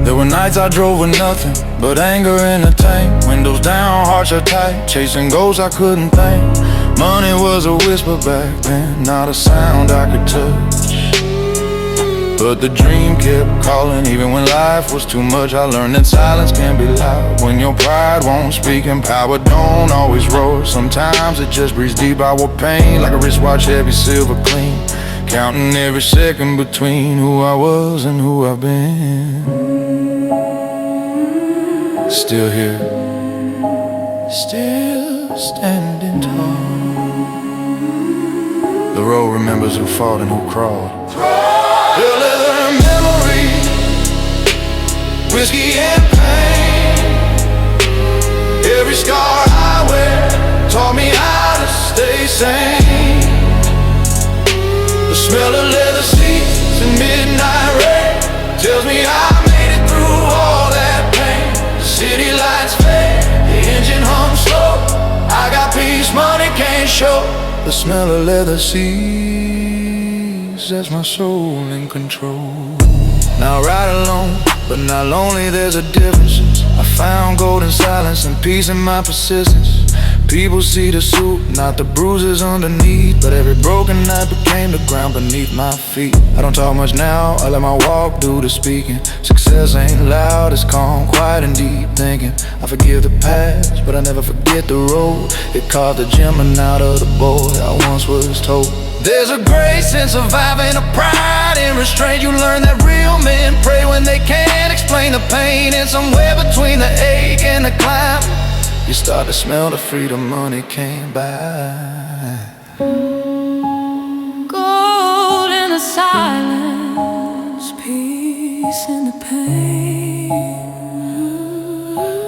[SPEAKER 1] There were nights I drove with nothing but anger in the tank. Windows down, hearts are tight, chasing goals I couldn't think. Money was a whisper back then, not a sound I could touch. But the dream kept calling, even when life was too much. I learned that silence can be loud when your pride won't speak and power don't always roar. Sometimes it just breathes deep. I wore pain like a wristwatch, heavy silver clean, counting every second between who I was and who I've been. Still here, still standing tall. The road remembers who fought and who crawled. Leather and memory, whiskey and pain. Every scar I wear taught me how to stay sane. The smell of leather seats and midnight rain tells me I made it through all that pain. The city lights fade, the engine hums slow. I got peace money can't show. The smell of leather seats, that's my soul in control. Now I ride alone, but not lonely, there's a difference. I found golden silence and peace in my persistence. People see the suit, not the bruises underneath. But every broken night became the ground beneath my feet. I don't talk much now, I let my walk do the speaking. Success ain't loud, it's calm, quiet and deep thinking. I forgive the past, but I never forget the road. It carved the gentleman out of the boy I once was told. There's a grace in surviving, a pride in restraint. You learn that real men pray when they can't explain the pain. And somewhere between the ache and the climb, you start to smell the freedom money can't buy.
[SPEAKER 3] Gold in the silence, peace in the pain.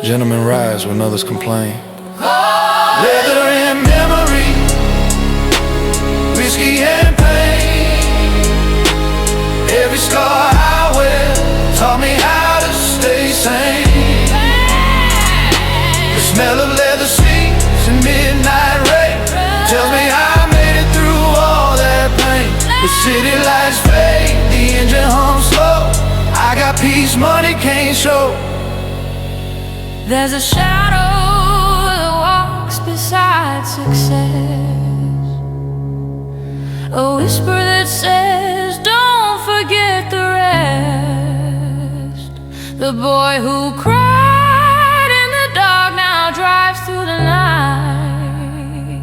[SPEAKER 1] Gentlemen rise when others complain. Leather and memory, whiskey and pain. Every scar I wear taught me how to stay sane. The smell of leather seats and midnight rain tells me I made it through all that pain. The city lights fade, the engine hums slow. I got peace money can't show.
[SPEAKER 3] There's a shadow that walks beside success. a whisper that says, don't forget the rest. The boy who cried in the dark now drives through the night.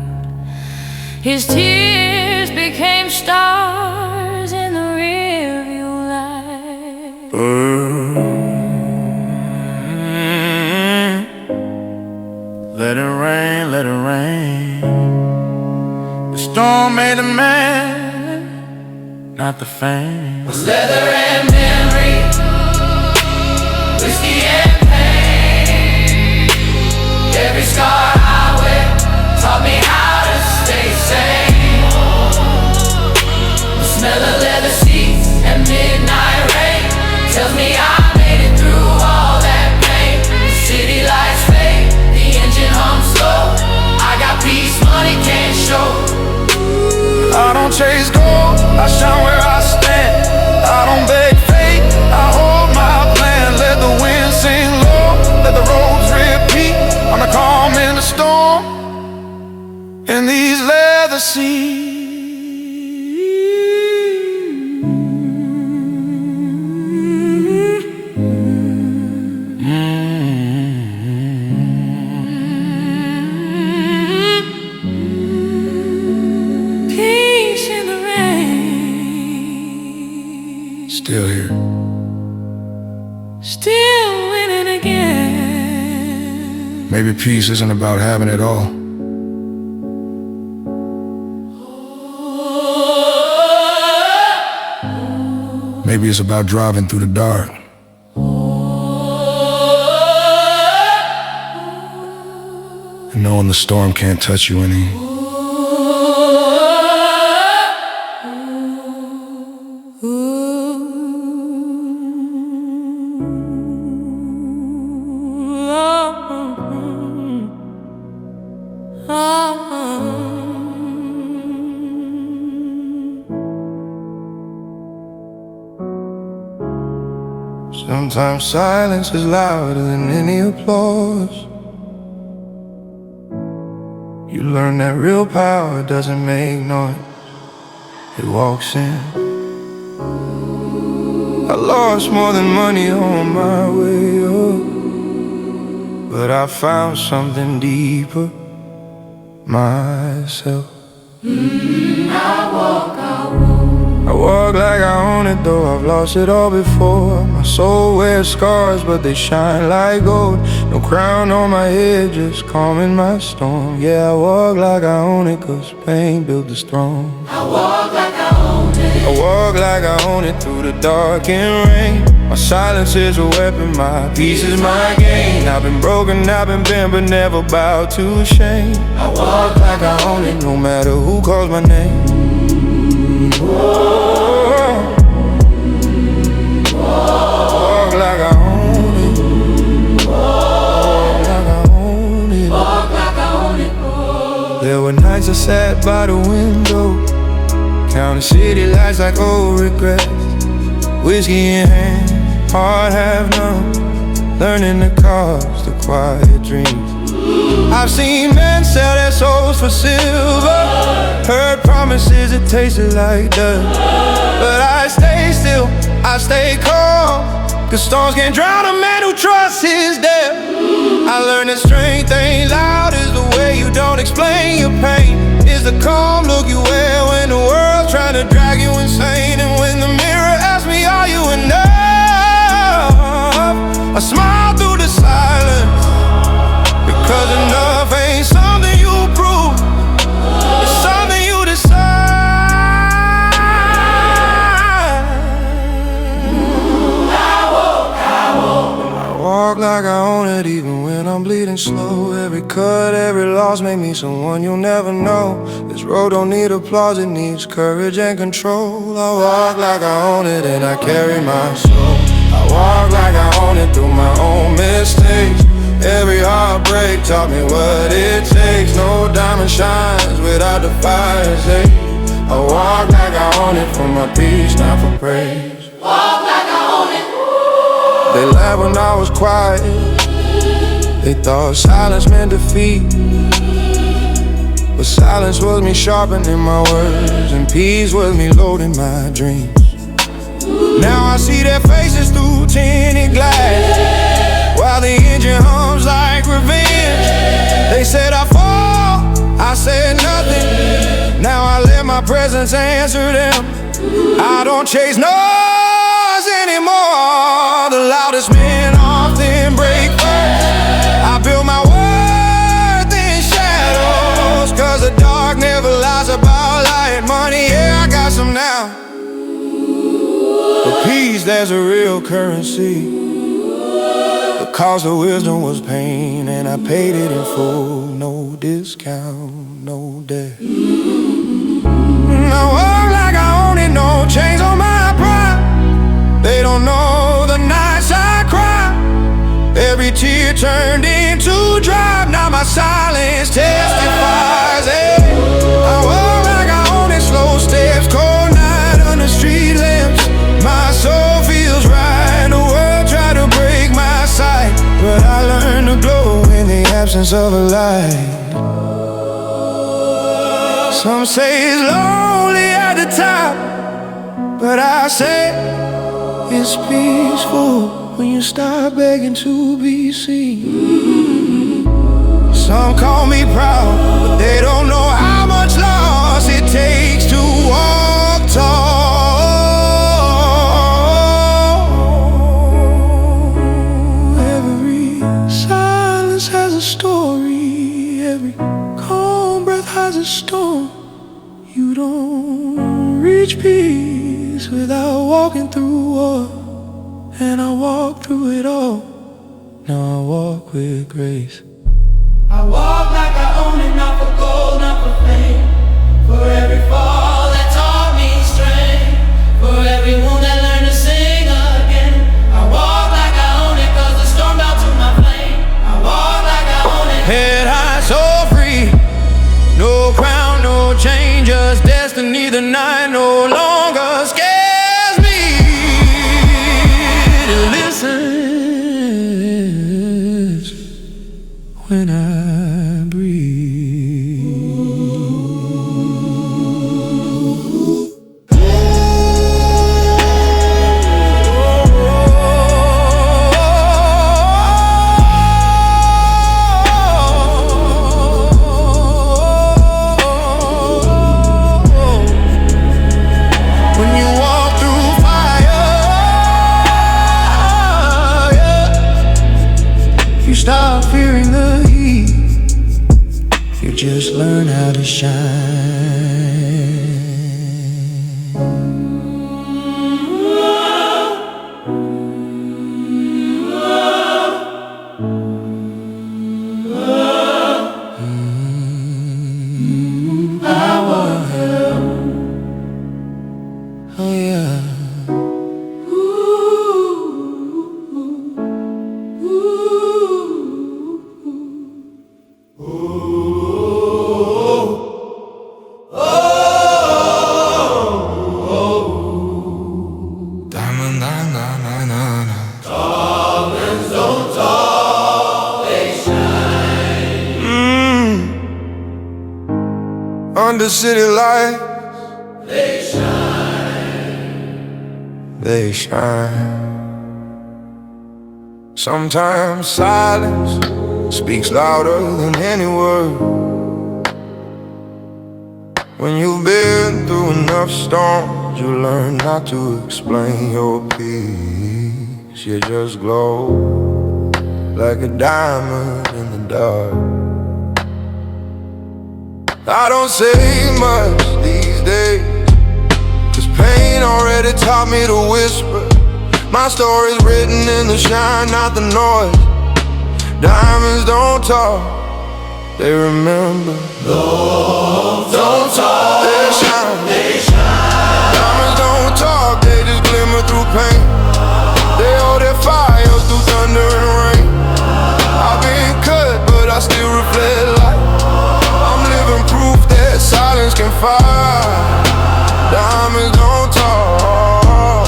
[SPEAKER 3] His tears became stars in the rearview light.
[SPEAKER 6] Let it rain, let it rain. The storm made a man, not the fame.
[SPEAKER 2] Leather and memory, whiskey and pain. Every scar I wear taught me how to stay sane. The smell of leather seats and midnight rain tells me I made it through all that pain. The city lights fade, the engine hums slow. I got peace money can't show.
[SPEAKER 1] I don't chase gold, I shine where I stand. I don't beg fate, I hold my plan. Let the wind sing low, let the roads repeat. I'm the calm in the storm, in these leather seats.
[SPEAKER 3] Peace in the rain,
[SPEAKER 1] Still here.
[SPEAKER 3] still winning again.
[SPEAKER 1] Maybe peace isn't about having it all. Maybe it's about driving through the dark. And knowing the storm can't touch you any. Sometimes silence is louder than any applause. You learn that real power doesn't make noise, it walks in. I lost more than money on my way up, but I found something deeper, myself. I walk like I own it, though I've lost it all before. My soul wears scars, but they shine like gold. No crown on my head, just calming my storm. Yeah, I walk like I own it, cause pain built this throne.
[SPEAKER 2] I walk like I own it.
[SPEAKER 1] I walk like I own it through the dark and rain. My silence is a weapon, my peace is my gain. I've been broken, I've been bent, but never bowed to shame. I walk like I own it, no matter who calls my name. Walk like I own it. Walk like I own it.
[SPEAKER 2] Walk like I own it.
[SPEAKER 1] There were nights I sat by the window, counting city lights like old regrets. Whiskey in hand, heart half numb, learning to cost the quiet dreams. I've seen men sell their souls for silver, heard promises that tasted like dust. But I stay still, I stay calm, cause storms can drown a man who trusts his depth. I learned that strength ain't loud, is the way you don't explain your pain. Is the calm look you wear when the world's trying to drag you insane. And when the mirror asks me, are you enough? I smile through the silence, because enough ain't something you prove, it's something you decide. I walk like I own it, even when I'm bleeding slow. Every cut, every loss make me someone you'll never know. This road don't need applause, it needs courage and control. I walk like I own it and I carry my soul. I walk like I own it through my own mistakes. Every heartbreak taught me what it takes. No diamond shines without the fire's ache. I walk like I own it for my peace, not for praise.
[SPEAKER 2] Walk like I own it.
[SPEAKER 1] They laughed when I was quiet, they thought silence meant defeat. But silence was me sharpening my words, and peace was me loading my dreams. Now I see their faces through tinted glass, while the engine hums like revenge. They said I fall, I said nothing. Now I let my presence answer them. I don't chase noise anymore. The loudest men often break first. I build my worth in shadows, 'cause the dark never lies about light. Money, yeah, I got some now, but peace, there's a real currency. The cost of wisdom was pain, and I paid it in full. No discount, no debt. I walk like I own it, no chains on my pride. They don't know the nights I cry. Every tear turned into drive. Now my silence testifies. Hey, I walk like I own it, slow steps, cold night under street lamps. My soul feels right. The world tried to break my sight, but I learned to glow in the absence of a light. Some say it's lonely at the top, but I say it's peaceful when you stop begging to be seen. Some call me proud, but they don't know how much loss it takes to walk tall. Every silence has a story. Every calm breath has a storm. You don't reach peace without walking through war. And I walk through it all. Now I walk with grace.
[SPEAKER 2] I walk like I own it, not for gold, not for fame. For every fall that taught me strength, for every wound that learned to sing again. I walk like I own it, 'cause the storm bound to my flame. I walk like I own it.
[SPEAKER 1] Head high, so free. No crown, no chain, just destiny. The night no longer scares me. It listens when I stop fearing the heat, you just learn how to shine. Oh yeah. Under city lights, they shine. They shine. Sometimes silence speaks louder than any word. When you've been through enough storms, you learn not to explain your peace. You just glow like a diamond in the dark. I don't say much these days, 'cause pain already taught me to whisper. My story's written in the shine, not the noise. Diamonds don't talk, they remember. Don't talk, they shine. Diamonds don't talk, they just glimmer through pain. They hold their fire through thunder and rain. I've been cut, but I still reflect light. I'm living proof that silence can fire. Diamonds don't talk,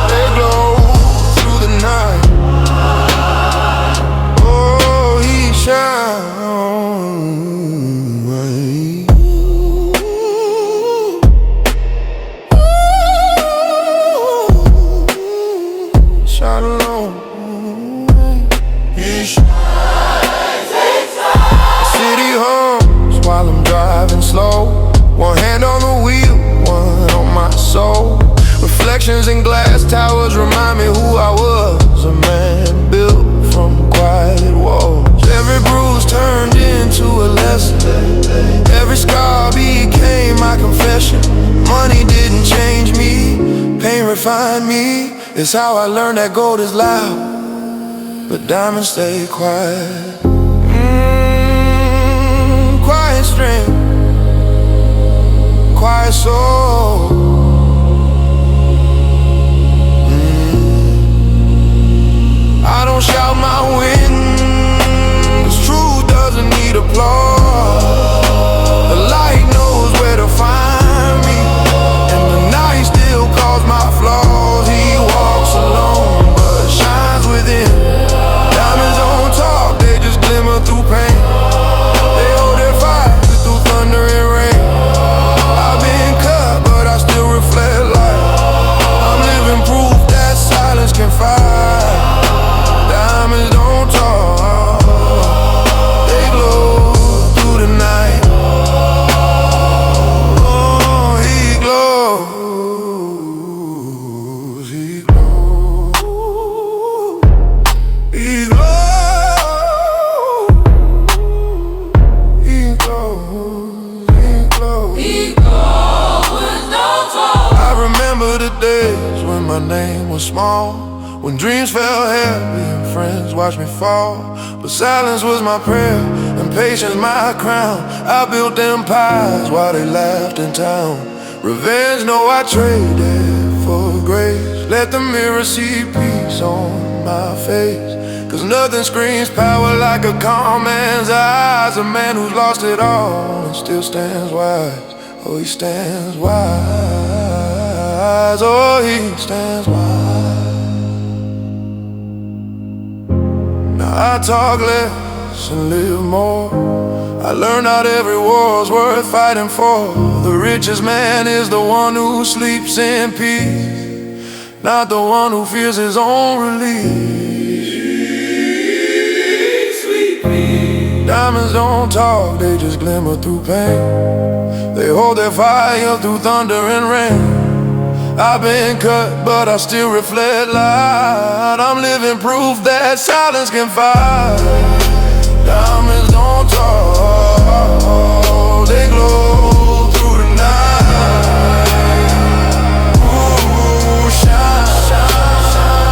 [SPEAKER 1] they glow through the night. Oh, he shines. slow. One hand on the wheel, one on my soul. Reflections in glass towers remind me who I was. A man built from quiet walls. Every bruise turned into a lesson. Every scar became my confession. Money didn't change me, pain refined me. It's how I learned that gold is loud, but diamonds stay quiet. Quiet strength, quiet soul. I don't shout my wins, truth doesn't need applause. The light knows where to find me, and the night still calls my flaws. He walks alone, but shines within. Diamonds don't talk, they just glimmer through pain. They hold their fire through thunder and rain. I've been cut, but I still reflect light. I'm living proof that silence can fight. Diamonds don't talk, they glow through the night. Oh, he glows, he glows, he glows, he glows, he glows. I remember the days when my name was small, when dreams fell heavy and friends watched me fall. But silence was my prayer and patience my crown. I built empires while they laughed in town. Revenge, no, I traded for grace. Let the mirror see peace on my face. Cause nothing screams power like a calm man's eyes. A man who's lost it all and still stands wise. Oh, he stands wise. Oh, he stands wise. I talk less and live more. I learned out every war's worth fighting for. The richest man is the one who sleeps in peace, not the one who fears his own release. Sweet peace. Diamonds don't talk, they just glimmer through pain. They hold their fire through thunder and rain. I've been cut, but I still reflect light. I'm living proof that silence can fight. Diamonds don't talk, they glow through the night. Ooh, shine, shine.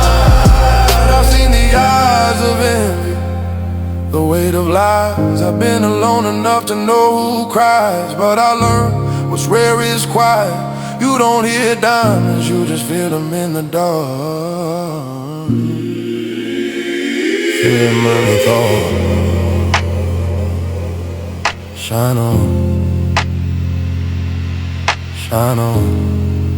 [SPEAKER 1] I've seen the eyes of envy, the weight of lies. I've been alone enough to know who cries, but I learned what's rare is quiet. You don't hear diamonds, you just feel them in the dark. Feel money fall. Shine on, shine on.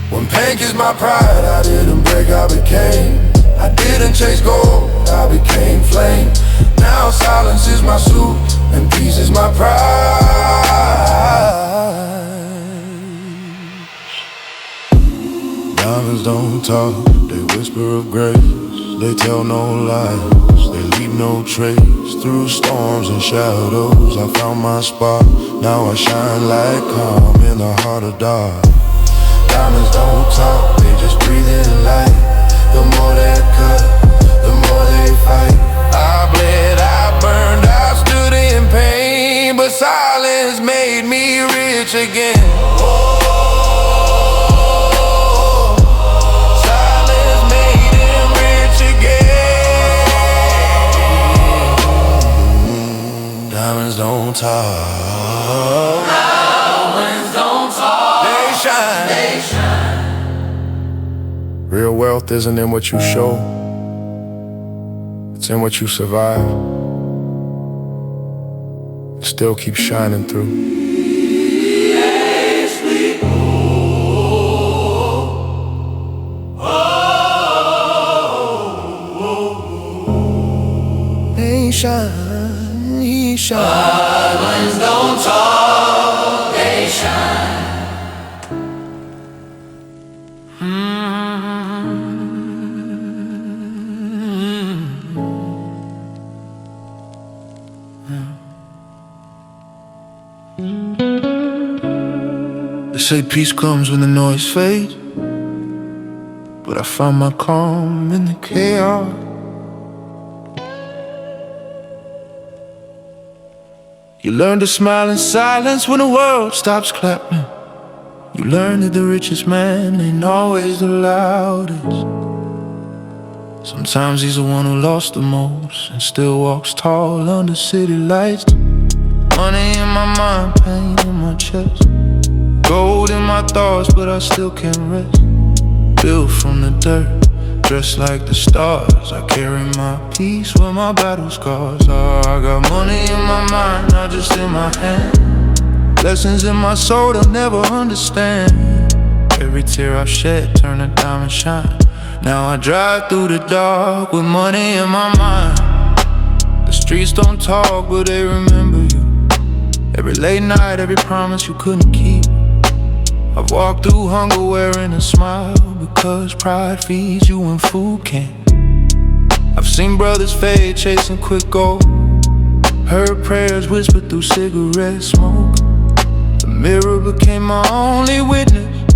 [SPEAKER 1] When pain is my pride, I didn't break, I became. I didn't chase gold, I became flame. Now silence is my suit, and peace is my pride. Diamonds don't talk, they whisper of grace. They tell no lies, they leave no trace. Through storms and shadows, I found my spot. Now I shine like calm in the heart of dark. Diamonds don't talk, they just breathe in light. The more they cut, the more they fight. I bled, I burned, I stood in pain, but silence made me rich again. Diamonds don't talk. Diamonds don't talk. They shine. They shine. Real wealth isn't in what you show, it's in what you survive. Still keep shining through. Yes, we go. They shine. He shines. Diamonds don't talk, they shine. They say peace comes when the noise fades, but I found my calm in the chaos. You learn to smile in silence when the world stops clapping. You learn that the richest man ain't always the loudest. Sometimes he's the one who lost the most and still walks tall under city lights. Money in my mind, pain in my chest, gold in my thoughts, but I still can't rest. Built from the dirt, dressed like the stars, I carry my peace with my battle scars. Oh, I got money in my mind, not just in my hand. Lessons in my soul they'll never understand. Every tear I've shed turned a diamond shine. Now I drive through the dark with money in my mind. The streets don't talk, but they remember you. Every late night, every promise you couldn't keep. I've walked through hunger wearing a smile, because pride feeds you when food can't. I've seen brothers fade chasing quick gold, heard prayers whispered through cigarette smoke. The mirror became my only witness,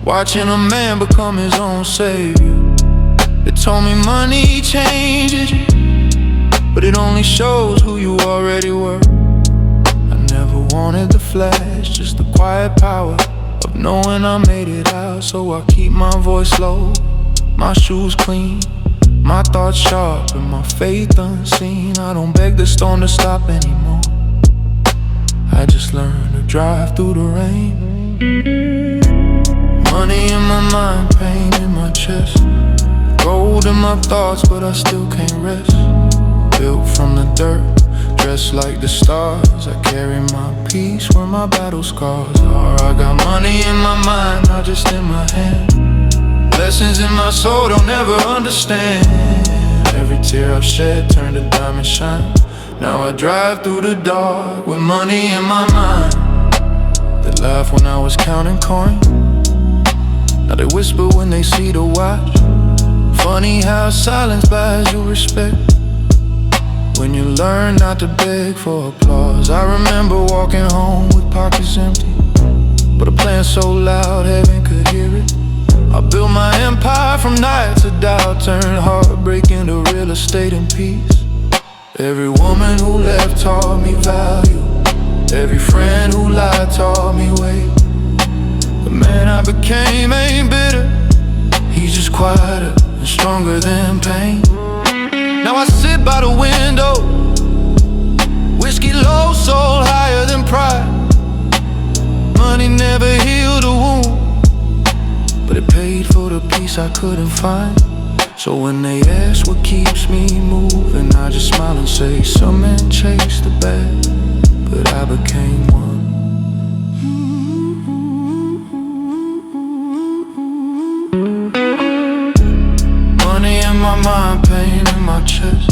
[SPEAKER 1] watching a man become his own savior. It told me money changes you, but it only shows who you already were. I never wanted the flash, just the quiet power of knowing I made it out. So I keep my voice low, my shoes clean, my thoughts sharp, and my faith unseen. I don't beg the storm to stop anymore, I just learned to drive through the rain. Money in my mind, pain in my chest, gold in my thoughts, but I still can't rest. Built from the dirt, dressed like the stars, I carry my peace where my battle scars are. I got money in my mind, not just in my hand. Lessons in my soul they'll never understand. Every tear I've shed turned a diamond shine. Now I drive through the dark with money in my mind. They laughed when I was counting coins, now they whisper when they see the watch. Funny how silence buys you respect, when you learn not to beg for applause. I remember walking home with pockets empty, but a plan so loud heaven could hear it. I built my empire from nights of doubt, turned heartbreak into real estate and peace. Every woman who left taught me value, every friend who lied taught me weight. The man I became ain't bitter, he's just quieter and stronger than pain. Now I sit by the window, whiskey low, soul higher than pride. Money never healed a wound, but it paid for the peace I couldn't find. So when they ask what keeps me moving, I just smile and say, some men chase the bad, but I became one. Money in my mind, pain in my chest,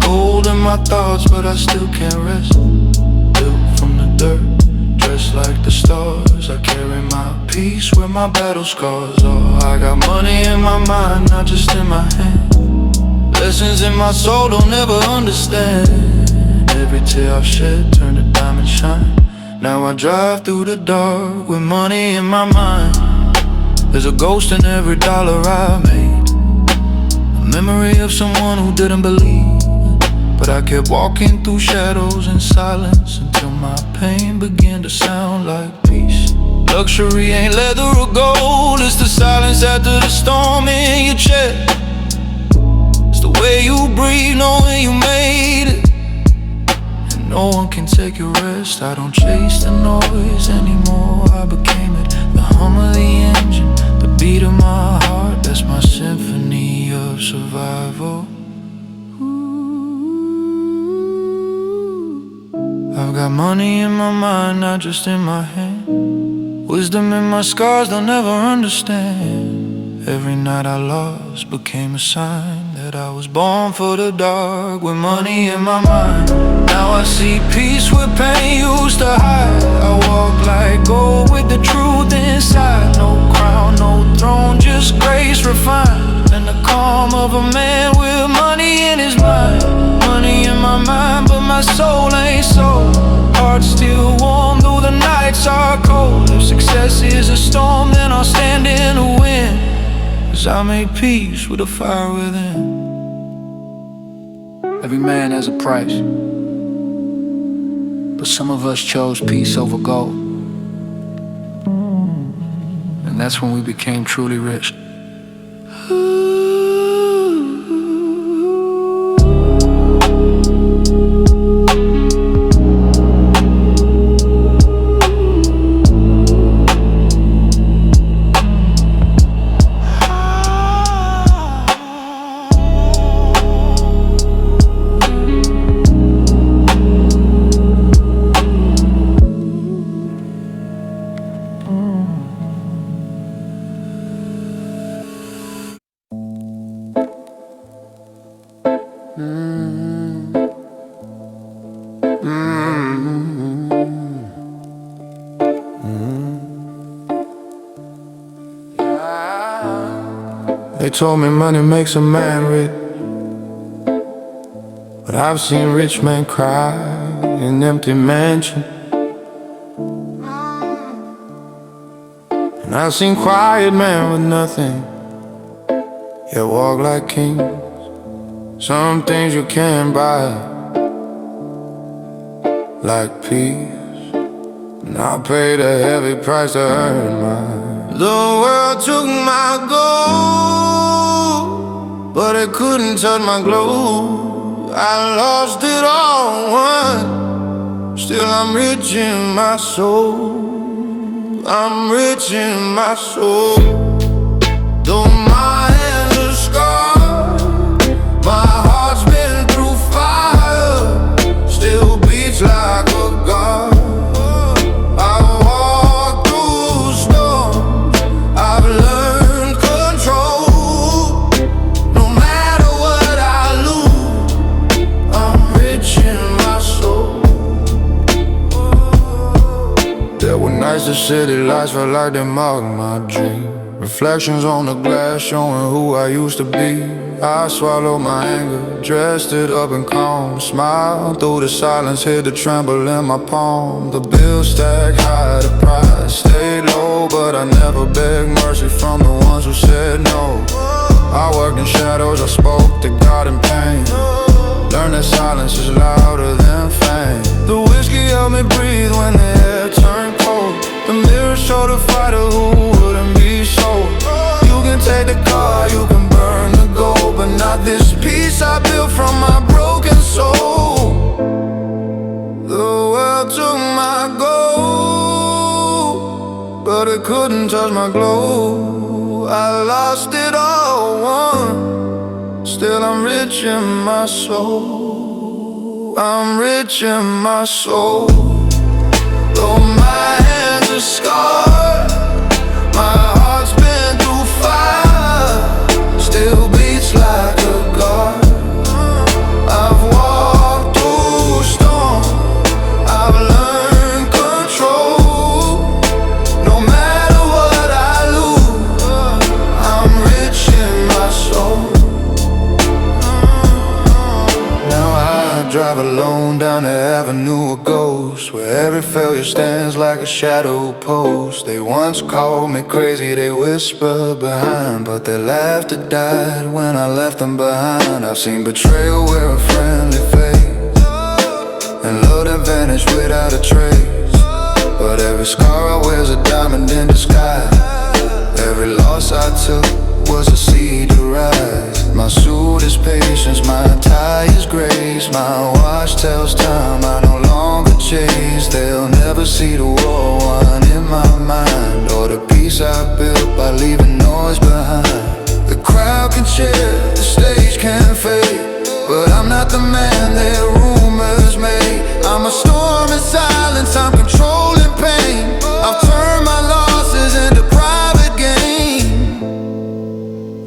[SPEAKER 1] gold in my thoughts, but I still can't rest. Built from the dirt, dressed like the stars, I carry my peace where my battle scars are. I got money in my mind, not just in my hand. Lessons in my soul they'll never understand. Every tear I've shed turned a diamond shine. Now I drive through the dark with money in my mind. There's a ghost in every dollar I made, a memory of someone who didn't believe, but I kept walking through shadows in silence until my pain began to sound like peace. Luxury ain't leather or gold, it's the silence after the storm in your chest. It's the way you breathe knowing you made it, and no one can take your rest. I don't chase the noise anymore, I became it. The hum of the engine, the beat of my heart, that's my symphony of survival. I've got money in my mind, not just in my hand. Wisdom in my scars they'll never understand. Every night I lost became a sign that I was born for the dark with money in my mind. Now I see peace where pain used to hide. I walk like gold with the truth inside. No crown, no throne, just grace refined, and the calm of a man with money in his mind. Money in my mind, but my soul ain't sold. Heart still warm voice is a storm, then I'll stand in the wind, 'cause I made peace with the fire within. Every man has a price, but some of us chose peace over gold, and that's when we became truly rich.
[SPEAKER 7] They told me money makes a man rich, but I've seen rich men cry in empty mansions, and I've seen quiet men with nothing, yet walk like kings. Some things you can't buy, like peace, and I paid a heavy price to earn mine. The world took my gold, but it couldn't touch my glow. I lost it all once, still I'm rich in my soul. I'm rich in my soul. Though my hands are scarred, my heart's been through fire, still beats like a god. The city lights felt like they mocked my dream. Reflections on the glass showing who I used to be. I swallowed my anger, dressed it up in calm. Smiled through the silence, hid the tremble in my palm. The bills stacked high, the price stayed low, but I never begged mercy from the ones who said no. I worked in shadows, I spoke to God in pain. Learned that silence is louder than fame. The whiskey helped me breathe when the air turned cold. The mirror showed a fighter who wouldn't be sold. You can take the car, you can burn the gold, but not this piece I built from my broken soul. The world took my gold, but it couldn't touch my glow. I lost it all once, still I'm rich in my soul. I'm rich in my soul. Though my hands are scarred, my heart's been through fire, still beats like a god. I've walked through storm, I've learned control. No matter what I lose, I'm rich in my soul. Now I drive alone down the avenue of ghosts, where every failure stands like a shadow post. They once called me crazy, they whispered behind, but they laughed or died when I left them behind. I've seen betrayal wear a friendly face, and love that vanished without a trace. But every scar I wear's a diamond in disguise. Every loss I took was a seed to rise. My suit is patience, my tie is grace. My watch tells time I no longer chase. They'll never see the war won in my mind, or the peace I built by leaving noise behind. The crowd can cheer, the stage can fade, but I'm not the man their rumors made. I'm a storm in silence, I'm controlling pain. I've turned my losses into private gain.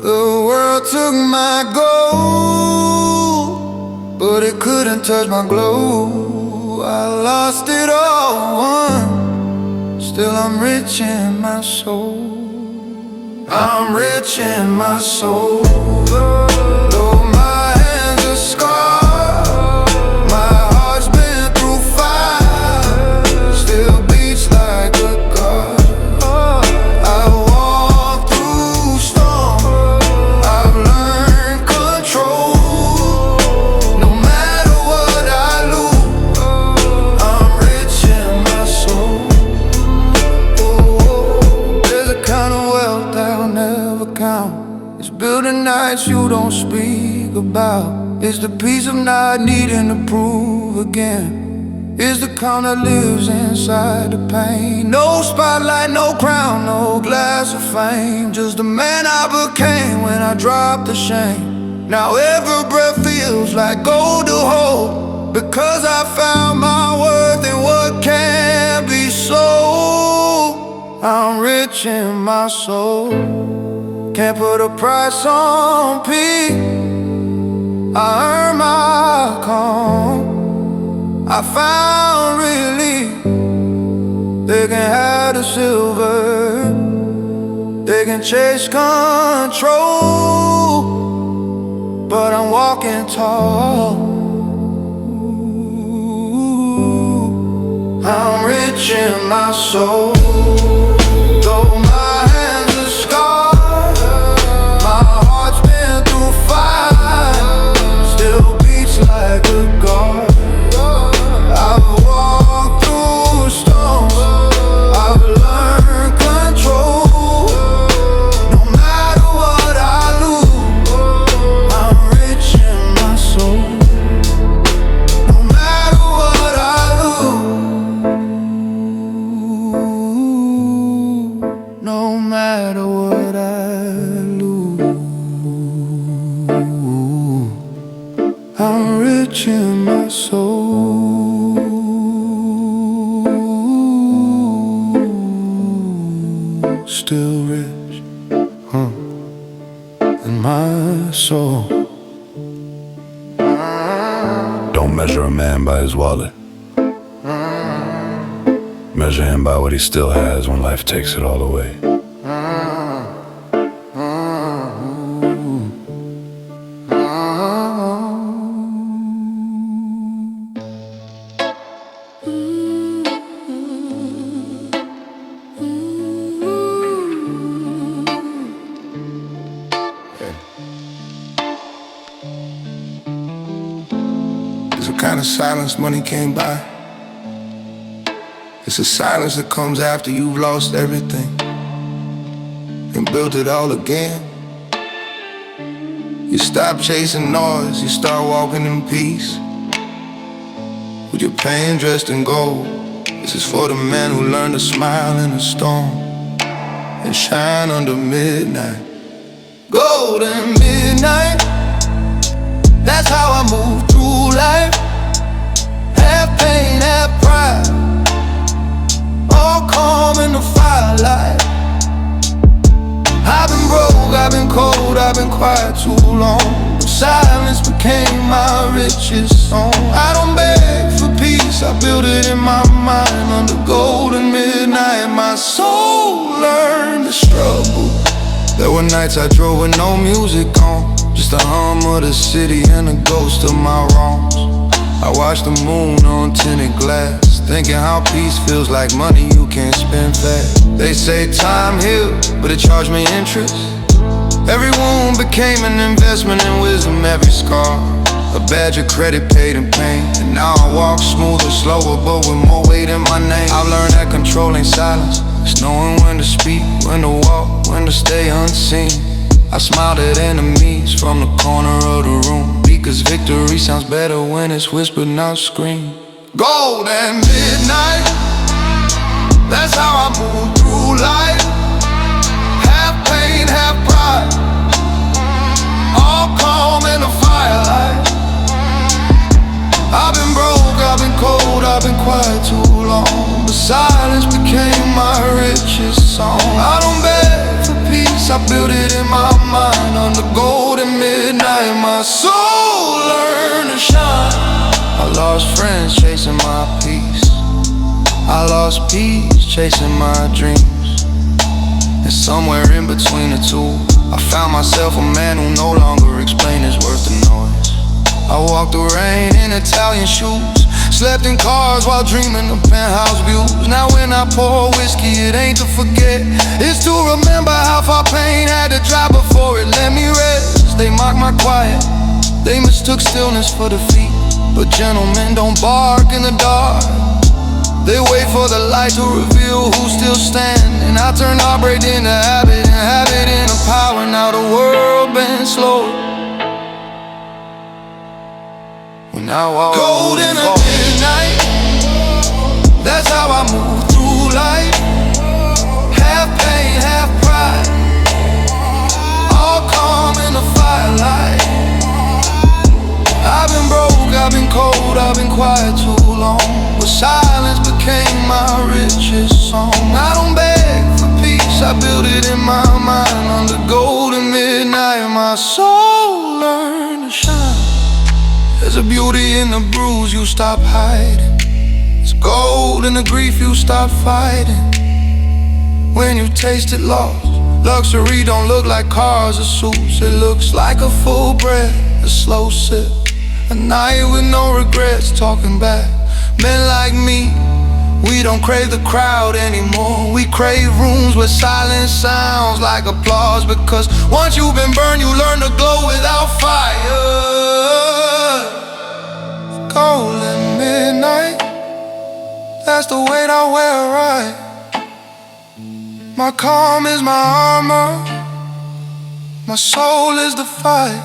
[SPEAKER 7] The world took my gold, but it couldn't touch my glow. I lost it all once, still I'm rich in my soul. I'm rich in my soul. Though my hands are scarred, my heart's been through fire, still beats like a god.
[SPEAKER 1] nights you don't speak about. Is the peace of not needing to prove again. Is the calm that lives inside the pain. No spotlight, no crown, no glass of fame. Just the man I became when I dropped the shame. Now every breath feels like gold to hold, because I found my worth in what can't be sold. I'm rich in my soul, can't put a price on peace. I earn my calm, I found relief. They can have the silver, they can chase control, but I'm walking tall. I'm rich in my soul. Though my hands are scarred, my heart's been through fire, still beats like a guard. I've walked through storms, I've learned control. No matter what I lose, I'm rich in my soul. No matter what I lose, no matter what I lose, I'm rich in my soul. Still rich, in my soul.
[SPEAKER 5] Don't measure a man by his wallet. Measure him by what he still has when life takes it all away.
[SPEAKER 1] It's a kind of silence money can't buy. It's a silence that comes after you've lost everything and built it all again. You stop chasing noise, you start walking in peace, with your pain dressed in gold. This is for the man who learned to smile in a storm and shine under midnight. Golden midnight, that's how I move through life. Half pain, half pride, all calm in the firelight. I've been broke, I've been cold, I've been quiet too long, but silence became my richest song. I don't beg for peace, I build it in my mind. Under golden midnight, my soul learned to struggle. There were nights I drove with no music on, just the hum of the city and the ghost of my wrongs. I watched the moon on tinted glass, thinking how peace feels like money you can't spend fast. They say time heals, but it charged me interest. Every wound became an investment in wisdom, every scar a badge of credit paid in pain. And now I walk smoother, slower, but with more weight in my name. I've learned that control ain't silence, it's knowing when to speak, when to walk, when to stay unseen. I smiled at enemies from the corner of the room, because victory sounds better when it's whispered, not screamed. Golden midnight, that's how I move through life. Half pain, half pride, all calm in the firelight. I've been broke, I've been cold, I've been quiet too long, but silence became my richest song. I don't beg for peace, I built it in my mind. Under golden midnight, my soul learned to shine. I lost friends chasing my peace, I lost peace chasing my dreams, and somewhere in between the two, I found myself a man who no longer explained his worth to noise. I walked the rain in Italian shoes, slept in cars while dreaming of penthouse views. Now when I pour whiskey, it ain't to forget, it's to remember how far pain had to drop before it let me rest. They mocked my quiet, they mistook stillness for defeat, but gentlemen don't bark in the dark, they wait for the light to reveal who's still standing. I turned heartbreak into habit, and habit into power, now the world been slow. When I walk gold in the midnight, that's how I move through life. Half pain, half pride, all calm in the firelight. I've been broke, I've been cold, I've been quiet too long, but silence became my richest song. I don't beg for peace, I build it in my mind. Under golden midnight, my soul learned to shine. There's a beauty in the bruise you stop hiding. There's gold in the grief you stop fighting. When you tasted loss, luxury don't look like cars or suits. It looks like a full breath, a slow sip, a night with no regrets. Talking back, men like me, we don't crave the crowd anymore. We crave rooms where silence sounds like applause. Because once you've been burned, you learn to glow without fire. Golden midnight, that's the weight I wear right. My calm is my armor, my soul is the fight.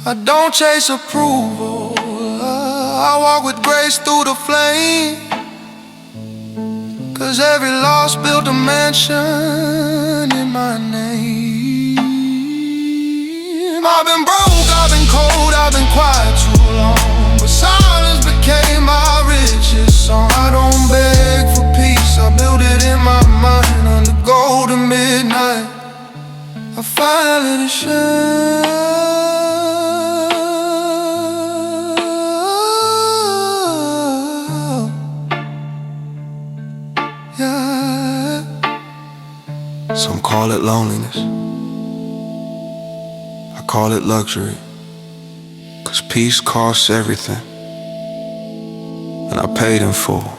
[SPEAKER 1] I don't chase approval, I walk with grace through the flame. Cause every loss built a mansion in my name. I've been broke, I've been cold, I've been quiet too long, but silence became my richest song. I don't beg for peace, I build it in my mind. Under golden midnight, I finally shine. Yeah. Some call it loneliness, I call it luxury. Cause peace costs everything, and I paid in full.